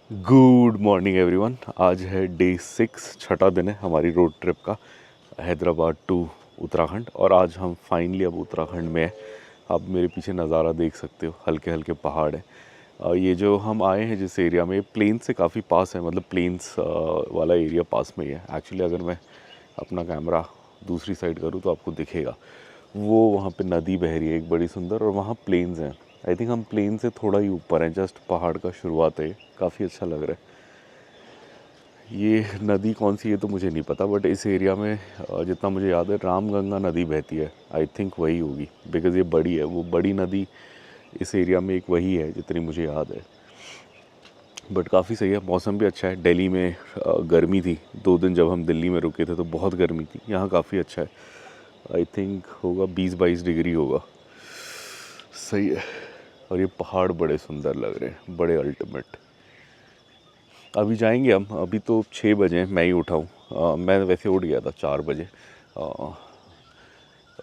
Good morning everyone. आज है day 6, छठा दिन है हमारी रोड ट्रिप का, हैदराबाद टू उत्तराखंड। और आज हम फाइनली अब उत्तराखंड में हैं। आप मेरे पीछे नज़ारा देख सकते हो, हल्के हल्के पहाड़ हैं। ये जो हम आए हैं जिस एरिया में, प्लेन्स से काफ़ी पास है, मतलब प्लेन्स वाला एरिया पास में ही है। एक्चुअली अगर मैं अपना कैमरा दूसरी साइड करूँ तो आपको दिखेगा वो वहाँ पे नदी बह रही है एक बड़ी सुंदर, और वहाँ प्लेन्स हैं। आई थिंक हम प्लेन से थोड़ा ही ऊपर हैं, जस्ट पहाड़ का शुरुआत है। काफ़ी अच्छा लग रहा है। ये नदी कौन सी है तो मुझे नहीं पता, बट इस एरिया में जितना मुझे याद है रामगंगा नदी बहती है। आई थिंक वही होगी, बिकॉज़ ये बड़ी है। वो बड़ी नदी इस एरिया में एक वही है जितनी मुझे याद है। बट काफ़ी सही है, मौसम भी अच्छा है। दिल्ली में गर्मी थी 2 दिन, जब हम दिल्ली में रुके थे तो बहुत गर्मी थी। यहाँ काफ़ी अच्छा है। आई थिंक होगा 20-22 डिग्री होगा। सही है। और ये पहाड़ बड़े सुंदर लग रहे हैं, बड़े अल्टीमेट। अभी जाएंगे हम। अभी तो 6 बजे हैं, मैं ही उठा हूँ। मैं वैसे उठ गया था 4 बजे।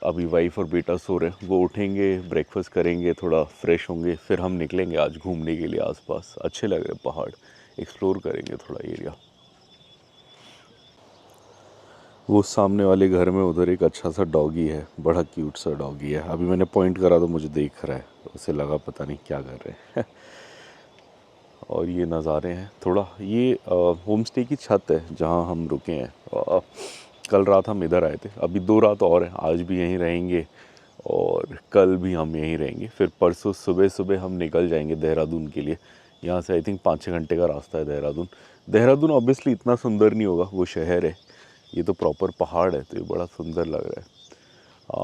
अभी वाइफ और बेटा सो रहे हैं, वो उठेंगे, ब्रेकफास्ट करेंगे, थोड़ा फ्रेश होंगे, फिर हम निकलेंगे आज घूमने के लिए। आसपास अच्छे लग रहे हैं पहाड़, एक्सप्लोर करेंगे थोड़ा एरिया। वो सामने वाले घर में उधर एक अच्छा सा डॉगी है, बड़ा क्यूट सा डॉगी है। अभी मैंने पॉइंट करा तो मुझे देख रहा है, उसे लगा पता नहीं क्या कर रहे हैं। और ये नज़ारे हैं थोड़ा। ये होम स्टे की छत है जहाँ हम रुके हैं। कल रात हम इधर आए थे, अभी 2 रात और हैं। आज भी यहीं रहेंगे और कल भी हम यहीं रहेंगे। फिर परसों सुबह सुबह हम निकल जाएंगे देहरादून के लिए। यहाँ से आई थिंक 5-6 घंटे का रास्ता है देहरादून। देहरादून ऑब्वियसली इतना सुंदर नहीं होगा, वो शहर है। ये तो प्रॉपर पहाड़ है, तो ये बड़ा सुंदर लग रहा है।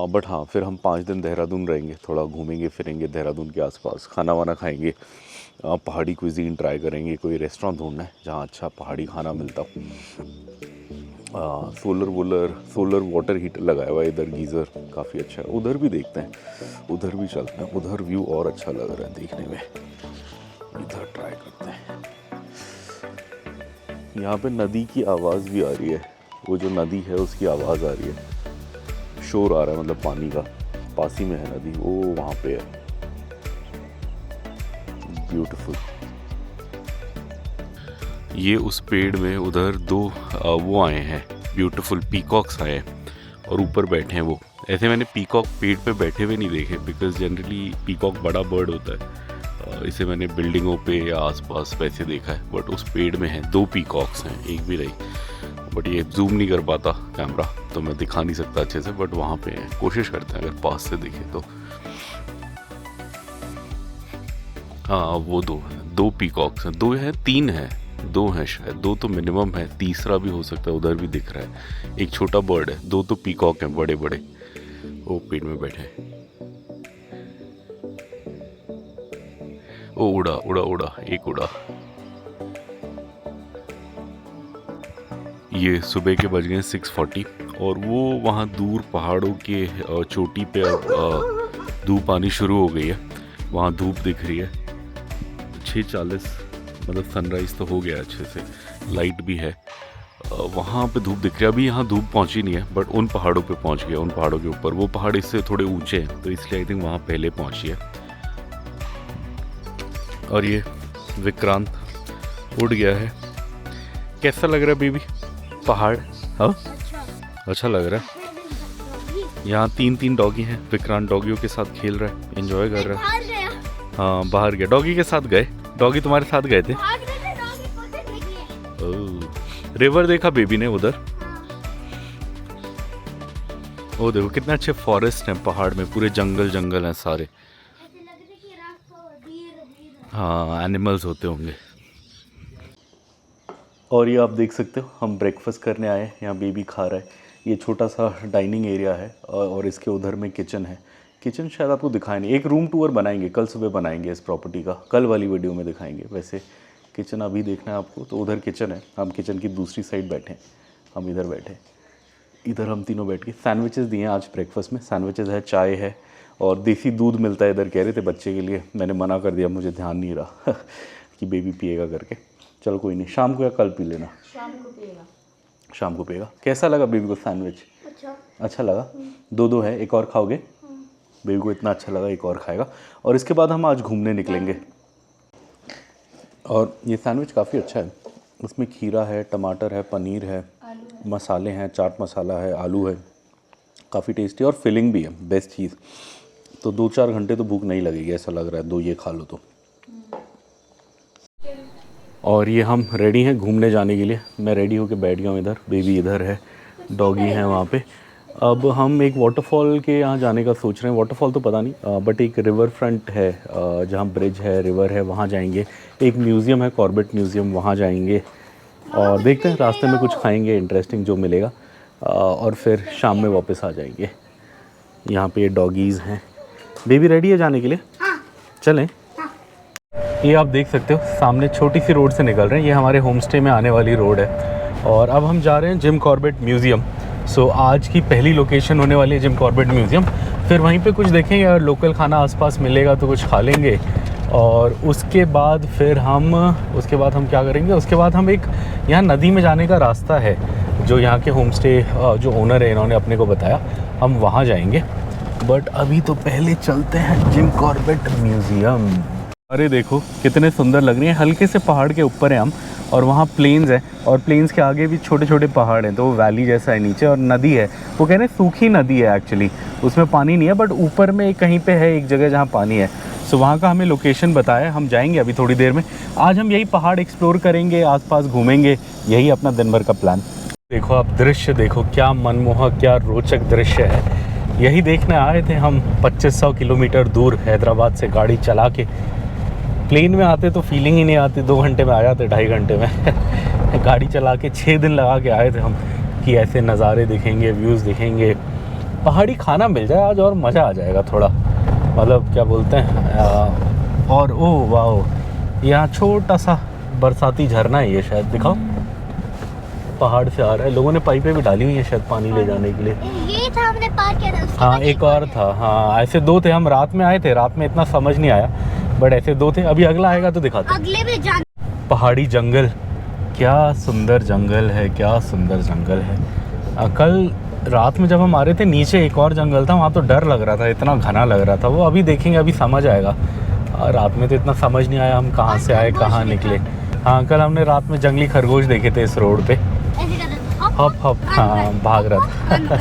बट हाँ, फिर हम 5 दिन देहरादून रहेंगे, थोड़ा घूमेंगे फिरेंगे देहरादून के आसपास, खाना वाना खाएंगे, पहाड़ी क्विजीन ट्राई करेंगे। कोई रेस्टोरेंट ढूंढना है जहाँ अच्छा पहाड़ी खाना मिलता हो। सोलर वाटर हीटर लगाया हुआ है इधर, गीज़र काफ़ी अच्छा है। उधर भी देखते हैं, उधर भी चलते हैं। उधर व्यू और अच्छा लग रहा है देखने में, इधर ट्राई करते हैं। यहाँ पे नदी की आवाज़ भी आ रही है, वो जो नदी है उसकी आवाज़ आ रही है, शोर आ रहा है, मतलब पानी का। पास ही में है नदी, वो वहाँ पे है। ब्यूटीफुल। ये उस पेड़ में उधर 2 वो आए हैं, ब्यूटीफुल पीकॉक्स आए हैं और ऊपर बैठे हैं वो। ऐसे मैंने पीकॉक पेड़ पे बैठे हुए नहीं देखे, बिकॉज जनरली पीकॉक बड़ा बर्ड होता है। इसे मैंने बिल्डिंगों पे या आसपास वैसे देखा है, बट उस पेड़ में हैं 2 पीकॉक्स हैं, एक भी रही। बट ये जूम नहीं कर पाता कैमरा, तो मैं दिखा नहीं सकता अच्छे से, बट वहाँ पे हैं। कोशिश करते हैं अगर पास से दिखे तो। हाँ, वो 2 पीकॉक्स हैं। 2 हैं, 3 हैं, 2 हैं शायद। 2 तो मिनिमम है, तीसरा भी हो सकता है, उधर भी दिख रहा है। एक छोटा बर्ड है, 2 तो पीकॉक हैं बड़े बड़े, वो पेड़ में बैठे हैं। ओ उड़ा उड़ा उड़ा, एक उड़ा। ये सुबह के बज गए 6:40, और वो वहाँ दूर पहाड़ों के चोटी पे अब धूप आनी शुरू हो गई है। वहाँ धूप दिख रही है 6:40, मतलब सनराइज़ तो हो गया अच्छे से, लाइट भी है। वहाँ पे धूप दिख रही है। अभी यहाँ धूप पहुँची नहीं है, बट उन पहाड़ों पे पहुँच गया, उन पहाड़ों के ऊपर। वो पहाड़ इससे थोड़े ऊंचे हैं, तो इसलिए आई थिंक वहाँ पहले पहुँची है। और ये विक्रांत उड़ गया है। कैसा लग रहा है बेबी पहाड़? हाँ, अच्छा लग रहा है। यहाँ 3 डॉगी हैं। विक्रांत डॉगियों के साथ खेल रहा है, एंजॉय कर रहा है। हाँ, बाहर गया, डॉगी के साथ गए। डॉगी तुम्हारे साथ गए थे? ओह, रिवर देखा बेबी ने उधर? वो देखो कितने अच्छे फॉरेस्ट हैं पहाड़ में, पूरे जंगल जंगल हैं सारे। हाँ, एनिमल्स होते होंगे। और ये आप देख सकते हो, हम ब्रेकफास्ट करने आए हैं, यहाँ बेबी खा रहा है। ये छोटा सा डाइनिंग एरिया है, और इसके उधर में किचन है। किचन शायद आपको दिखाया नहीं, एक रूम टूर बनाएंगे, कल सुबह बनाएंगे इस प्रॉपर्टी का, कल वाली वीडियो में दिखाएंगे। वैसे किचन अभी देखना है आपको, तो उधर किचन है, हम किचन की दूसरी साइड बैठे हैं, हम इधर बैठे। इधर हम तीनों बैठ के सैंडविचेस दिए हैं आज ब्रेकफास्ट में। सैंडविचेस है, चाय है, और देसी दूध मिलता है इधर, कह रहे थे बच्चे के लिए। मैंने मना कर दिया, मुझे ध्यान नहीं रहा कि बेबी पिएगा करके। चलो कोई नहीं, शाम को या कल पी लेना। शाम को पिएगा, शाम को पिएगा। कैसा लगा बेबी को सैंडविच? अच्छा लगा। 2 है, एक और खाओगे? बेबी को इतना अच्छा लगा, एक और खाएगा। और इसके बाद हम आज घूमने निकलेंगे। और ये सैंडविच काफ़ी अच्छा है। इसमें खीरा है, टमाटर है, पनीर है, मसाले हैं, चाट मसाला है, आलू है, काफ़ी टेस्टी और फिलिंग भी है। बेस्ट चीज़ तो 2-4 घंटे तो भूख नहीं लगेगी ऐसा लग रहा है, 2 ये खा लो तो। और ये हम रेडी हैं घूमने जाने के लिए। मैं रेडी होके बैठ गया हूँ इधर, बेबी इधर है, डॉगी है वहाँ पे। अब हम एक वाटरफॉल के यहाँ जाने का सोच रहे हैं। वाटरफॉल तो पता नहीं, बट एक रिवर फ्रंट है जहाँ ब्रिज है, रिवर है, वहाँ जाएंगे। एक म्यूज़ियम है, कॉर्बेट म्यूज़ियम, वहाँ जाएंगे और देखते हैं रास्ते में कुछ खाएंगे इंटरेस्टिंग जो मिलेगा, और फिर शाम में वापस आ जाएंगे। यहाँ पे डॉगीज़ हैं। बेबी रेडी है जाने के लिए? चलें। ये आप देख सकते हो सामने छोटी सी रोड से निकल रहे हैं, ये हमारे होम स्टे में आने वाली रोड है। और अब हम जा रहे हैं जिम कॉर्बेट म्यूज़ियम। सो आज की पहली लोकेशन होने वाली है जिम कॉर्बेट म्यूज़ियम। फिर वहीं पे कुछ देखेंगे, अगर लोकल खाना आसपास मिलेगा तो कुछ खा लेंगे। और उसके बाद हम क्या करेंगे, उसके बाद हम एक यहाँ नदी में जाने का रास्ता है जो यहाँ के होम स्टे जो ओनर है इन्होंने अपने को बताया, हम वहाँ जाएंगे। बट अभी तो पहले चलते हैं जिम कॉर्बेट म्यूज़ियम। अरे देखो कितने सुंदर लग रही हैं, हल्के से पहाड़ के ऊपर हैं हम और वहाँ प्लेन्स है और प्लेन्स के आगे भी छोटे छोटे पहाड़ हैं, तो वो वैली जैसा है नीचे और नदी है। वो कह रहे हैं सूखी नदी है एक्चुअली, उसमें पानी नहीं है, बट ऊपर में कहीं पे है एक जगह जहाँ पानी है। सो वहाँ का हमें लोकेशन बताया, हम जाएंगे अभी थोड़ी देर में। आज हम यही पहाड़ एक्सप्लोर करेंगे, आसपास घूमेंगे, यही अपना दिन भर का प्लान। देखो आप दृश्य देखो, क्या मनमोहक, क्या रोचक दृश्य है। यही देखने आए थे हम 2500 किलोमीटर दूर हैदराबाद से गाड़ी चला के। प्लेन में आते तो फीलिंग ही नहीं आती, 2 घंटे में आ जाते, 2.5 घंटे में गाड़ी चला के 6 दिन लगा के आए थे हम कि ऐसे नज़ारे दिखेंगे, व्यूज़ दिखेंगे, पहाड़ी खाना मिल जाए आज और मज़ा आ जाएगा थोड़ा। मतलब क्या बोलते हैं। और ओह वाह, यहाँ छोटा सा बरसाती झरना है ये, शायद दिखाओ, पहाड़ से आ रहा है। लोगों ने पाइपें भी डाली हुई है शायद पानी ले जाने के लिए। ये था हमने पार किया था। हाँ एक और था, हाँ ऐसे 2 थे। हम रात में आए थे, रात में इतना समझ नहीं आया, बट ऐसे 2 थे। अभी अगला आएगा तो दिखाते। अगले भी जान। पहाड़ी जंगल, क्या सुंदर जंगल है, क्या सुंदर जंगल है। कल रात में जब हम आ रहे थे नीचे एक और जंगल था, वहाँ तो डर लग रहा था, इतना घना लग रहा था वो। अभी देखेंगे, अभी समझ आएगा। रात में तो इतना समझ नहीं आया हम कहाँ से आए कहाँ निकले। हाँ कल हमने रात में जंगली खरगोश देखे थे इस रोड पे, हप हप, हाँ भाग रहा था।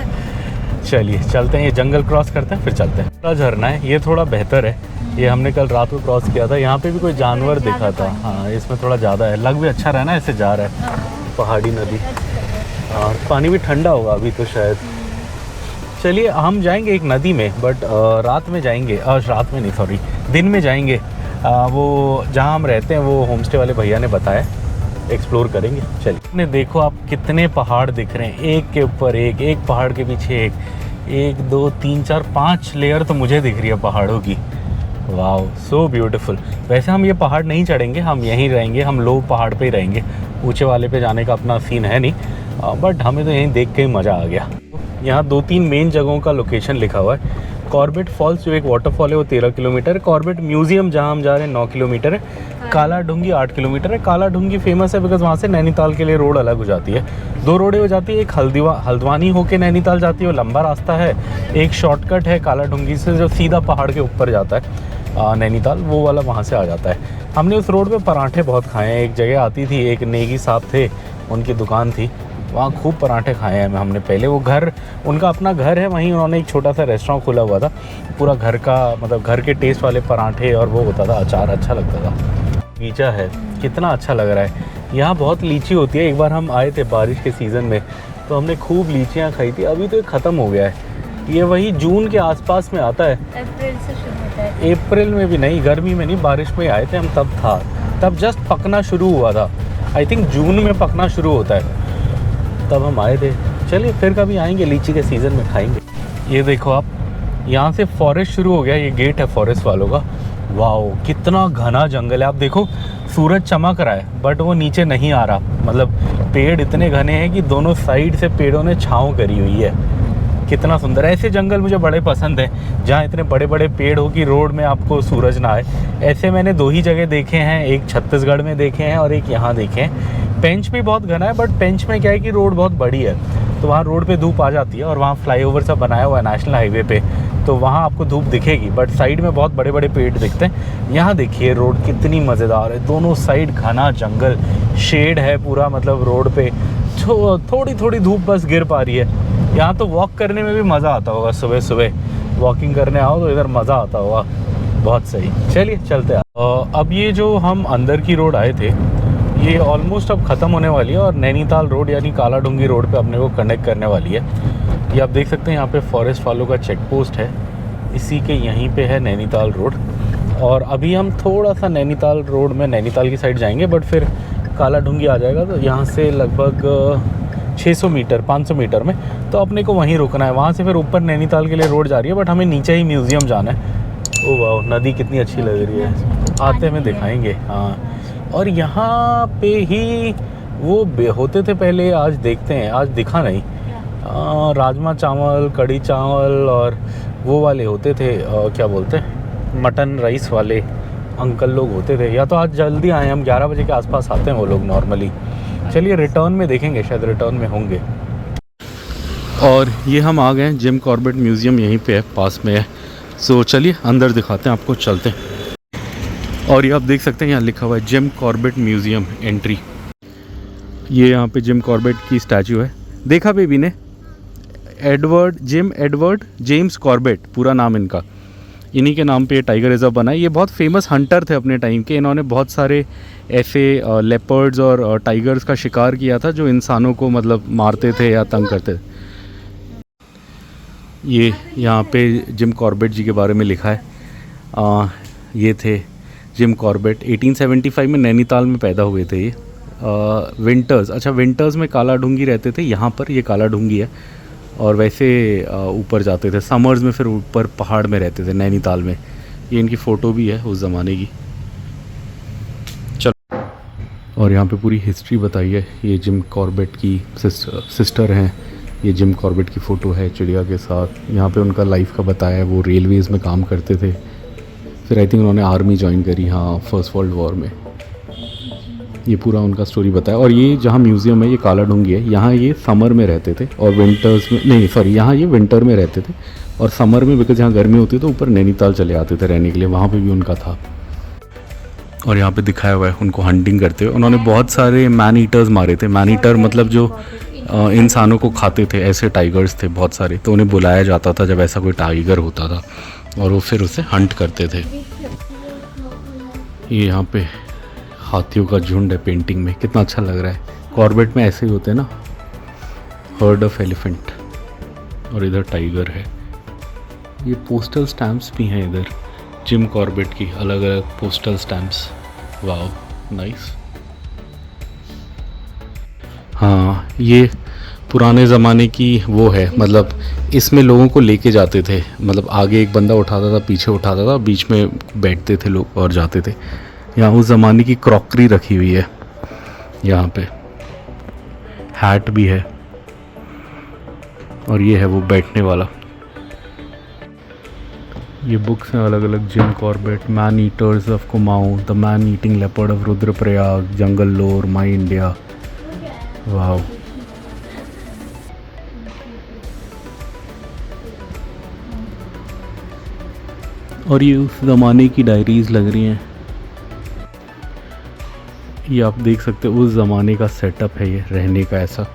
चलिए चलते हैं, ये जंगल क्रॉस करते हैं फिर चलते हैं। थोड़ा झरना है ये, थोड़ा बेहतर है। ये हमने कल रात को क्रॉस किया था, यहाँ पे भी कोई जानवर दिखा था। हाँ इसमें थोड़ा ज़्यादा है, लग भी अच्छा रहना ऐसे जा रहा है पहाड़ी नदी। और पानी भी ठंडा होगा अभी तो शायद। चलिए हम जाएंगे एक नदी में, बट रात में जाएंगे, रात में नहीं सॉरी, दिन में जाएंगे। वो जहाँ हम रहते हैं वो होम स्टे वाले भैया ने बताया, एक्सप्लोर करेंगे। चलिए देखो आप कितने पहाड़ दिख रहे हैं, एक के ऊपर एक, एक पहाड़ के पीछे एक, 1 2 3 4 5 लेयर तो मुझे दिख रही है पहाड़ों की। वाह सो ब्यूटीफुल। वैसे हम ये पहाड़ नहीं चढ़ेंगे, हम यहीं रहेंगे, हम लो पहाड़ पे ही रहेंगे। ऊंचे वाले पे जाने का अपना सीन है नहीं, बट हमें तो यहीं देख के ही मज़ा आ गया। यहाँ 2-3 मेन जगहों का लोकेशन लिखा हुआ है। कॉर्बेट फॉल्स जो एक वाटरफॉल है वो 13 किलोमीटर है। कॉर्बेट म्यूज़ियम जहाँ हम जा रहे हैं 9 किलोमीटर है। काला ढूंगी 8 किलोमीटर है। काला ढूंगी फेमस है बिकॉज वहाँ से नैनीताल के लिए रोड अलग हो जाती है। 2 रोडें हो जाती है, एक हल्द्वानी होके नैनीताल जाती है, वो लंबा रास्ता है। एक शॉर्टकट है काला ढूंगी से जो सीधा पहाड़ के ऊपर जाता है नैनीताल, वो वाला वहाँ से आ जाता है। हमने उस रोड पे पराठे बहुत खाए हैं। एक जगह आती थी, एक नेगी साहब थे, उनकी दुकान थी, वहाँ खूब पराठे खाए हैं हमने पहले। वो घर, उनका अपना घर है, वहीं उन्होंने एक छोटा सा रेस्टोरेंट खोला हुआ था। पूरा घर का मतलब घर के टेस्ट वाले पराठे और वो होता था, अचार अच्छा लगता था। नीचा है, कितना अच्छा लग रहा है। यहाँ बहुत लीची होती है। एक बार हम आए थे बारिश के सीज़न में तो हमने खूब लीचियाँ खाई थी। अभी तो ये ख़त्म हो गया है। ये वही जून के आसपास में आता है, अप्रैल से शुरू होता है। अप्रैल में भी नहीं, गर्मी में नहीं, बारिश में आए थे हम, तब था, तब जस्ट पकना शुरू हुआ था। आई थिंक जून में पकना शुरू होता है, तब हम आए थे। चलिए फिर कभी आएंगे, लीची के सीज़न में खाएंगे। ये देखो आप, यहाँ से फॉरेस्ट शुरू हो गया, ये गेट है फॉरेस्ट वालों का। वाओ कितना घना जंगल है। आप देखो सूरज चमक रहा है बट वो नीचे नहीं आ रहा, मतलब पेड़ इतने घने हैं कि दोनों साइड से पेड़ों ने छाँव करी हुई है। कितना सुंदर। ऐसे जंगल मुझे बड़े पसंद हैं जहाँ इतने बड़े बड़े पेड़ हो कि रोड में आपको सूरज ना आए। ऐसे मैंने 2 ही जगह देखे हैं, एक छत्तीसगढ़ में देखे हैं और एक यहाँ देखे हैं। पेंच भी बहुत घना है, बट पेंच में क्या है कि रोड बहुत बड़ी है, तो वहाँ रोड पे धूप आ जाती है और वहाँ फ्लाईओवर सब बनाया हुआ है नेशनल हाईवे पे, तो वहाँ आपको धूप दिखेगी, बट साइड में बहुत बड़े बड़े पेड़ दिखते हैं। यहाँ देखिए रोड कितनी मज़ेदार है, दोनों साइड घना जंगल, शेड है पूरा, मतलब रोड पे थोड़ी थोड़ी धूप बस गिर पा रही है। यहाँ तो वॉक करने में भी मज़ा आता होगा, सुबह सुबह वॉकिंग करने आओ तो इधर मज़ा आता होगा, बहुत सही। चलिए चलते हैं। अब ये जो हम अंदर की रोड आए थे ये ऑलमोस्ट अब ख़त्म होने वाली है और नैनीताल रोड यानी काला डूंगी रोड पे अपने को कनेक्ट करने वाली है। ये आप देख सकते हैं यहाँ पे फॉरेस्ट वालों का चेक पोस्ट है, इसी के यहीं पे है नैनीताल रोड। और अभी हम थोड़ा सा नैनीताल रोड में नैनीताल की साइड जाएंगे, बट फिर काला डूंगी आ जाएगा। तो यहाँ से लगभग 600 मीटर 500 मीटर में तो अपने को वहीं रुकना है। वहाँ से फिर ऊपर नैनीताल के लिए रोड जा रही है, बट हमें नीचे ही म्यूज़ियम जाना है। ओ वाह, नदी कितनी अच्छी लग रही है, आते में दिखाएंगे। हाँ, और यहाँ पे ही वो होते थे पहले, आज देखते हैं, आज दिखा नहीं। राजमा चावल, कढ़ी चावल और वो वाले होते थे, क्या बोलते हैं, मटन राइस वाले अंकल लोग होते थे। या तो आज जल्दी आए, हम 11 बजे के आसपास आते हैं वो लोग नॉर्मली। चलिए रिटर्न में देखेंगे, शायद रिटर्न में होंगे। और ये हम आ गए, जिम कॉर्बेट म्यूज़ियम यहीं पे है, पास में है। सो चलिए अंदर दिखाते हैं आपको, चलते हैं। और ये आप देख सकते हैं यहाँ लिखा हुआ है जिम कॉर्बेट म्यूज़ियम एंट्री। ये यहाँ पे जिम कॉर्बेट की स्टैचू है, देखा बेबी ने, एडवर्ड जेम्स कॉर्बेट पूरा नाम इनका, इन्हीं के नाम पे ये टाइगर रिजर्व बना है। ये बहुत फेमस हंटर थे अपने टाइम के, इन्होंने बहुत सारे ऐसे लेपर्ड्स और टाइगर्स का शिकार किया था जो इंसानों को मतलब मारते थे या तंग करते थे। ये यहाँ पे जिम कॉर्बेट जी के बारे में लिखा है। ये थे जिम कॉर्बेट, 1875 में नैनीताल में पैदा हुए थे ये। विंटर्स में काला डूंगी रहते थे, यहाँ पर ये काला डूंगी है। और वैसे ऊपर जाते थे समर्स में, फिर ऊपर पहाड़ में रहते थे नैनीताल में। ये इनकी फ़ोटो भी है उस ज़माने की। चलो, और यहाँ पे पूरी हिस्ट्री बताई है। ये जिम कॉर्बेट की सिस्टर हैं, ये जिम कॉर्बेट की फ़ोटो है चिड़िया के साथ। यहाँ पे उनका लाइफ का बताया है, वो रेलवेज़ में काम करते थे, फिर आई थिंक उन्होंने आर्मी ज्वाइन करी, हाँ, फर्स्ट वर्ल्ड वॉर में। ये पूरा उनका स्टोरी बताया। और ये जहाँ म्यूज़ियम है ये काला डूंगी है, यहाँ ये समर में रहते थे और विंटर्स में नहीं, सॉरी, यहाँ ये विंटर में रहते थे और समर में बिकॉज यहाँ गर्मी होती है तो ऊपर नैनीताल चले आते थे रहने के लिए, वहाँ पे भी उनका था। और यहाँ पे दिखाया हुआ है उनको हंटिंग करते हुए। उन्होंने बहुत सारे मैन ईटर्स मारे थे। मैन ईटर मतलब जो इंसानों को खाते थे, ऐसे टाइगर्स थे बहुत सारे, तो उन्हें बुलाया जाता था जब ऐसा कोई टाइगर होता था और वो फिर उसे हंट करते थे। ये यहाँ पे हाथियों का झुंड है पेंटिंग में, कितना अच्छा लग रहा है। कॉर्बेट में ऐसे ही होते हैं ना, हर्ड ऑफ एलिफेंट। और इधर टाइगर है। ये पोस्टल स्टैम्प्स भी हैं इधर, जिम कॉर्बेट की अलग अलग पोस्टल स्टैम्प्स। Wow, nice. हाँ, ये पुराने ज़माने की वो है, मतलब इसमें लोगों को लेके जाते थे, मतलब आगे एक बंदा उठाता था, पीछे उठाता था, बीच में बैठते थे लोग और जाते थे। यहाँ उस ज़माने की क्रॉकरी रखी हुई है, यहाँ पे हैट भी है। और ये है वो बैठने वाला। ये बुक्स हैं अलग अलग, Jim Corbett, man eaters of Kumaon, the man eating leopard of Rudraprayag, jungle lore, my India. वाह, और ये उस ज़माने की डायरीज़ लग रही हैं। ये आप देख सकते हो उस ज़माने का सेटअप है, ये रहने का ऐसा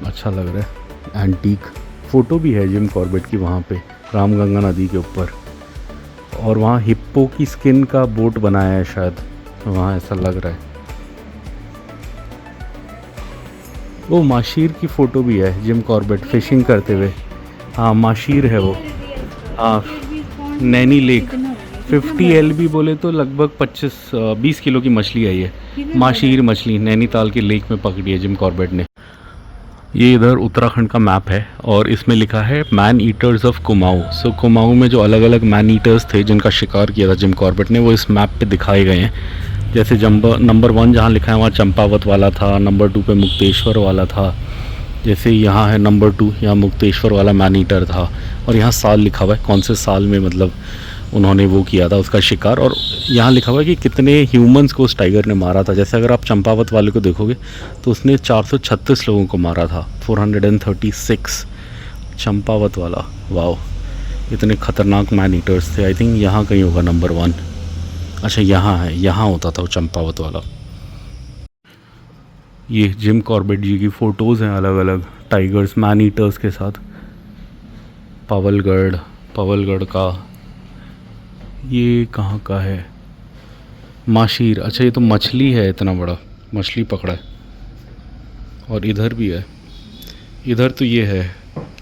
अच्छा लग रहा है। एंटीक फ़ोटो भी है जिम कॉर्बेट की वहाँ पे, रामगंगा नदी के ऊपर। और वहाँ हिप्पो की स्किन का बोट बनाया है शायद, वहाँ ऐसा लग रहा है। वो माशीर की फ़ोटो भी है, जिम कॉर्बेट फिशिंग करते हुए। हाँ, माशीर है वो। हाँ, नैनी लेक 50 LB बोले तो लगभग 20 किलो की मछली आई है। माशीर मछली नैनीताल के लेक में पकड़ी है जिम कॉर्बेट ने। ये इधर उत्तराखंड का मैप है और इसमें लिखा है मैन ईटर्स ऑफ कुमाऊं। सो कुमाऊं में जो अलग अलग मैन ईटर्स थे जिनका शिकार किया था जिम कॉर्बेट ने, वो इस मैप पे दिखाए गए हैं। जैसे नंबर 1 जहाँ लिखा है वहाँ चंपावत वाला था, नंबर 2 पे मुक्तेश्वर वाला था। जैसे यहाँ है नंबर 2, यहाँ मुक्तेश्वर वाला मैन ईटर था। और यहाँ साल लिखा हुआ है, कौन से साल में मतलब उन्होंने वो किया था उसका शिकार। और यहाँ लिखा हुआ है कि कितने ह्यूमंस को उस टाइगर ने मारा था। जैसे अगर आप चंपावत वाले को देखोगे तो उसने 436 लोगों को मारा था, 436 चंपावत वाला। वाओ, इतने ख़तरनाक मैन ईटर्स थे। आई थिंक यहाँ कहीं होगा नंबर 1। अच्छा यहाँ है, यहाँ होता था वो चंपावत वाला। ये जिम कॉर्बेट जी की फ़ोटोज़ हैं अलग अलग टाइगर्स मैन ईटर्स के साथ। पवलगढ़ का ये कहाँ का है? माशीर। अच्छा ये तो मछली है, इतना बड़ा मछली पकड़ा है। और इधर भी है, इधर तो ये है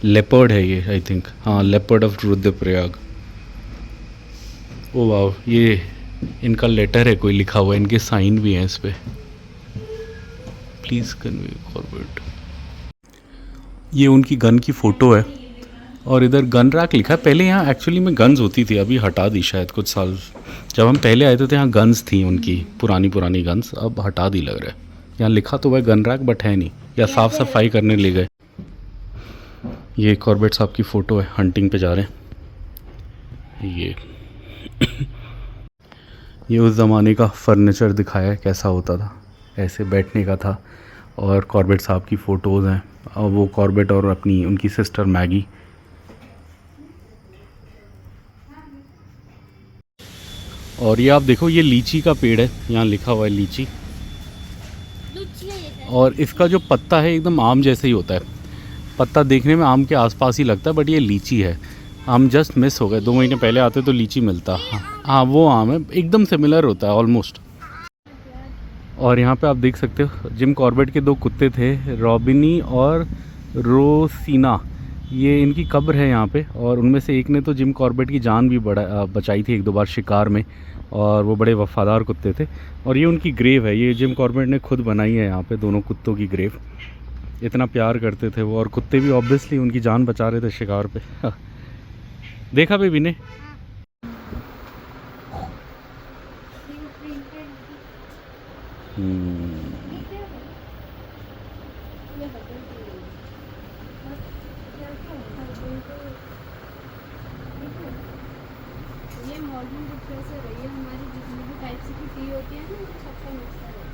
लेपर्ड है ये, आई थिंक। हाँ लेपर्ड ऑफ रुद्रप्रयाग। ओ वाह, ये इनका लेटर है कोई लिखा हुआ है, इनके साइन भी हैं इस पर। Please convey Corbett. ये उनकी गन की फ़ोटो है और इधर गन रैक लिखा है। पहले यहाँ एक्चुअली में गन्स होती थी, अभी हटा दी शायद कुछ साल। जब हम पहले आए थे तो यहाँ गन्स थी उनकी, पुरानी गन्स, अब हटा दी लग रहा है। यहाँ लिखा तो वह गन रैक बट है नहीं, या साफ़ सफाई करने ले गए। ये कॉर्बेट साहब की फ़ोटो है, हंटिंग पे जा रहे हैं। ये उस ज़माने का फर्नीचर दिखाया है कैसा होता था, ऐसे बैठने का था। और कॉर्बेट साहब की फ़ोटोज़ हैं, और वो कॉर्बेट और अपनी उनकी सिस्टर मैगी। और ये आप देखो, ये लीची का पेड़ है, यहाँ लिखा हुआ है लीची। और इसका जो पत्ता है एकदम आम जैसे ही होता है, पत्ता देखने में आम के आसपास ही लगता है, बट ये लीची है। आम जस्ट मिस हो गए, 2 महीने पहले आते तो लीची मिलता। हाँ वो आम है, एकदम सिमिलर होता है ऑलमोस्ट। और यहाँ पे आप देख सकते हो जिम कॉर्बेट के 2 कुत्ते थे, रॉबिनी और रोसीना। ये इनकी कब्र है यहाँ पे, और उनमें से एक ने तो जिम कॉर्बेट की जान भी बचाई थी 1-2 बार शिकार में, और वो बड़े वफ़ादार कुत्ते थे। और ये उनकी ग्रेव है, ये जिम कॉर्बेट ने खुद बनाई है यहाँ पे, दोनों कुत्तों की ग्रेव। इतना प्यार करते थे वो, और कुत्ते भी ऑब्वियसली उनकी जान बचा रहे थे शिकार पे। देखा बेबी ने? ये मॉडर्न डिफरेंस है, रही है हमारी जितनी भी टाइप सी की टी होती है ना, सबका मिक्सर है।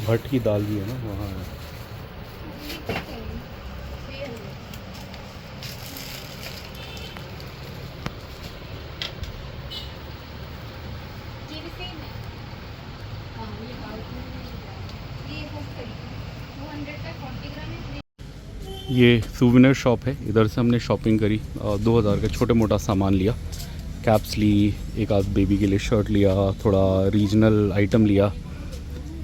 भट की दाल भी है ना वहाँ है। ये सूवेनियर शॉप है, इधर से हमने शॉपिंग करी। 2000 का छोटे मोटा सामान लिया, कैप्स ली, एक आध बेबी के लिए शर्ट लिया, थोड़ा रीजनल आइटम लिया।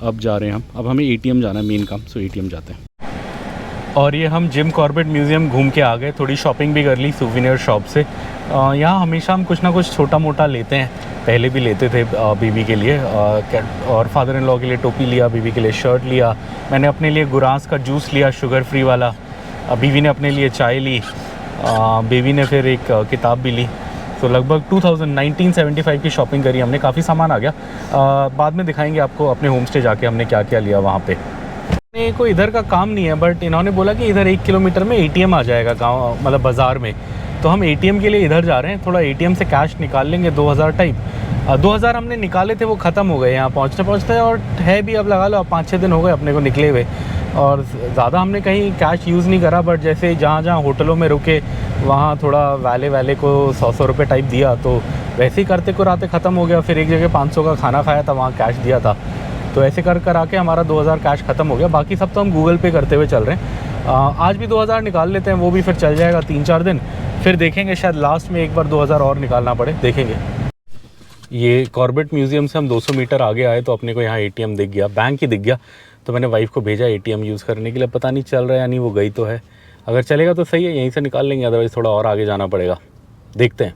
अब जा रहे हैं हम, अब हमें एटीएम जाना है, मेन काम, सो एटीएम जाते हैं। और ये हम जिम कॉर्बेट म्यूज़ियम घूम के आ गए, थोड़ी शॉपिंग भी कर ली सूवेनियर शॉप से। यहाँ हमेशा हम कुछ ना कुछ छोटा मोटा लेते हैं, पहले भी लेते थे बीबी के लिए, और फादर इन लॉ के लिए टोपी लिया, बीबी के लिए शर्ट लिया। मैंने अपने लिए गुरांस का जूस लिया, शुगर फ्री वाला। बीवी ने अपने लिए चाय ली, बेबी ने फिर एक किताब भी ली। तो लगभग 1975 की शॉपिंग करी हमने, काफ़ी सामान आ गया। बाद में दिखाएंगे आपको अपने होम स्टे जाके हमने क्या क्या लिया वहाँ पे। कोई इधर का काम नहीं है, बट इन्होंने बोला कि इधर 1 किलोमीटर में एटीएम आ जाएगा गांव, मतलब बाज़ार में। तो हम एटीएम के लिए इधर जा रहे हैं, थोड़ा एटीएम से कैश निकाल लेंगे 2000 टाइप। 2000 हमने निकाले थे, वो ख़त्म हो गए यहाँ पहुँचते, और है भी, अब लगा लो 5-6 दिन हो गए अपने को निकले हुए। और ज़्यादा हमने कहीं कैश यूज़ नहीं करा, बट जैसे जहाँ होटलों में रुके वहाँ थोड़ा वाले को 100 रुपये टाइप दिया, तो वैसे ही करते कराते ख़त्म हो गया। फिर एक जगह 500 का खाना खाया था, वहाँ कैश दिया था, तो ऐसे करा के हमारा 2000 कैश ख़त्म हो गया। बाकी सब तो हम गूगल पे करते हुए चल रहे हैं। आज भी 2000 निकाल लेते हैं, वो भी फिर चल जाएगा 3-4 दिन। फिर देखेंगे, शायद लास्ट में एक बार 2000 और निकालना पड़े, देखेंगे। ये कॉर्बेट म्यूज़ियम से हम 200 मीटर आगे आए तो अपने को यहाँ एटीएम दिख गया, बैंक ही दिख गया। तो मैंने वाइफ को भेजा एटीएम यूज़ करने के लिए, पता नहीं चल रहा है या नहीं, वो गई तो है। अगर चलेगा तो सही है, यहीं से निकाल लेंगे, अदरवाइज़ थोड़ा और आगे जाना पड़ेगा, देखते हैं।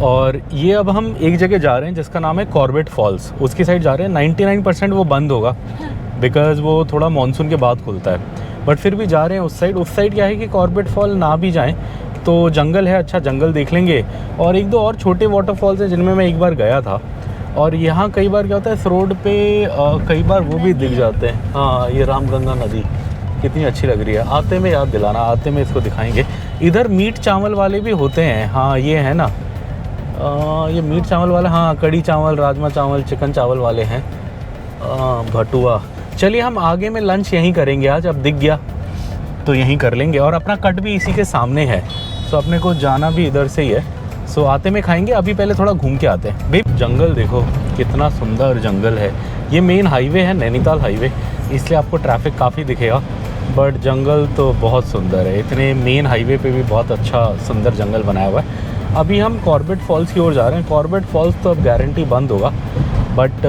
और ये अब हम एक जगह जा रहे हैं जिसका नाम है कॉर्बेट फॉल्स, उसकी साइड जा रहे हैं। 99% वो बंद होगा, बिकॉज़ वो थोड़ा मानसून के बाद खुलता है, बट फिर भी जा रहे हैं उस साइड। उस साइड क्या है कि कॉर्बेट फॉल ना भी जाएं तो जंगल है, अच्छा जंगल देख लेंगे। और 1-2 और छोटे वाटरफॉल्स हैं जिनमें मैं एक बार गया था। और यहाँ कई बार क्या होता है, इस रोड पे कई बार वो भी दिख जाते हैं। हाँ, ये रामगंगा नदी कितनी अच्छी लग रही है, आते में याद दिलाना, आते में इसको दिखाएंगे। इधर मीट चावल वाले भी होते हैं, हाँ ये है ना, ये मीट चावल वाला, हाँ कड़ी चावल, राजमा चावल, चिकन चावल वाले हैं। भटुआ। चलिए हम आगे में लंच यहीं करेंगे आज, अब दिख गया तो यहीं कर लेंगे। और अपना कट भी इसी के सामने है, सो अपने को जाना भी इधर से ही है। सो आते में खाएंगे, अभी पहले थोड़ा घूम के आते हैं। भाई जंगल देखो कितना सुंदर जंगल है। ये मेन हाईवे है, नैनीताल हाईवे, इसलिए आपको ट्रैफिक काफ़ी दिखेगा, बट जंगल तो बहुत सुंदर है। इतने मेन हाईवे पे भी बहुत अच्छा सुंदर जंगल बनाया हुआ है। अभी हम कॉर्बेट फॉल्स की ओर जा रहे हैं। कॉर्बेट फॉल्स तो अब गारंटी बंद होगा, बट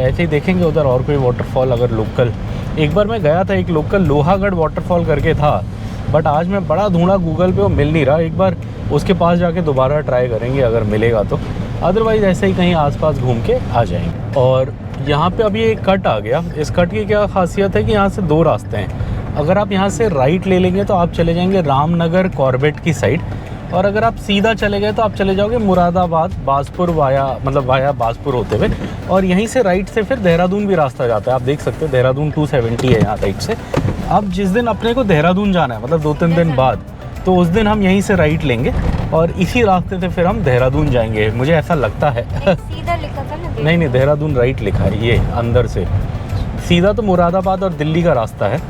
ऐसे ही देखेंगे उधर और कोई वाटरफॉल अगर लोकल। एक बार मैं गया था, एक लोकल लोहागढ़ वाटरफॉल करके था, बट आज मैं बड़ा ढूंढा गूगल पे, वो मिल नहीं रहा। एक बार उसके पास जाके दोबारा ट्राई करेंगे अगर मिलेगा तो, अदरवाइज़ ऐसे ही कहीं आसपास घूम के आ जाएंगे। और यहाँ पे अभी एक कट आ गया। इस कट की क्या खासियत है कि यहाँ से दो रास्ते हैं। अगर आप यहाँ से राइट ले लेंगे तो आप चले जाएंगे रामनगर कॉर्बेट की साइड, और अगर आप सीधा चले गए तो आप चले जाओगे मुरादाबाद बाजपुर वाया बाजपुर होते हुए, और यहीं से राइट से फिर देहरादून भी रास्ता जाता है। आप देख सकते हो देहरादून 270 है यहाँ राइट से। अब जिस दिन अपने को देहरादून जाना है, मतलब 2-3 दिन बाद, तो उस दिन हम यहीं से राइट लेंगे और इसी रास्ते से फिर हम देहरादून जाएंगे, मुझे ऐसा लगता है। सीधा लिखा था ना? नहीं देहरादून राइट लिखा है, ये अंदर से। सीधा तो मुरादाबाद और दिल्ली का रास्ता है।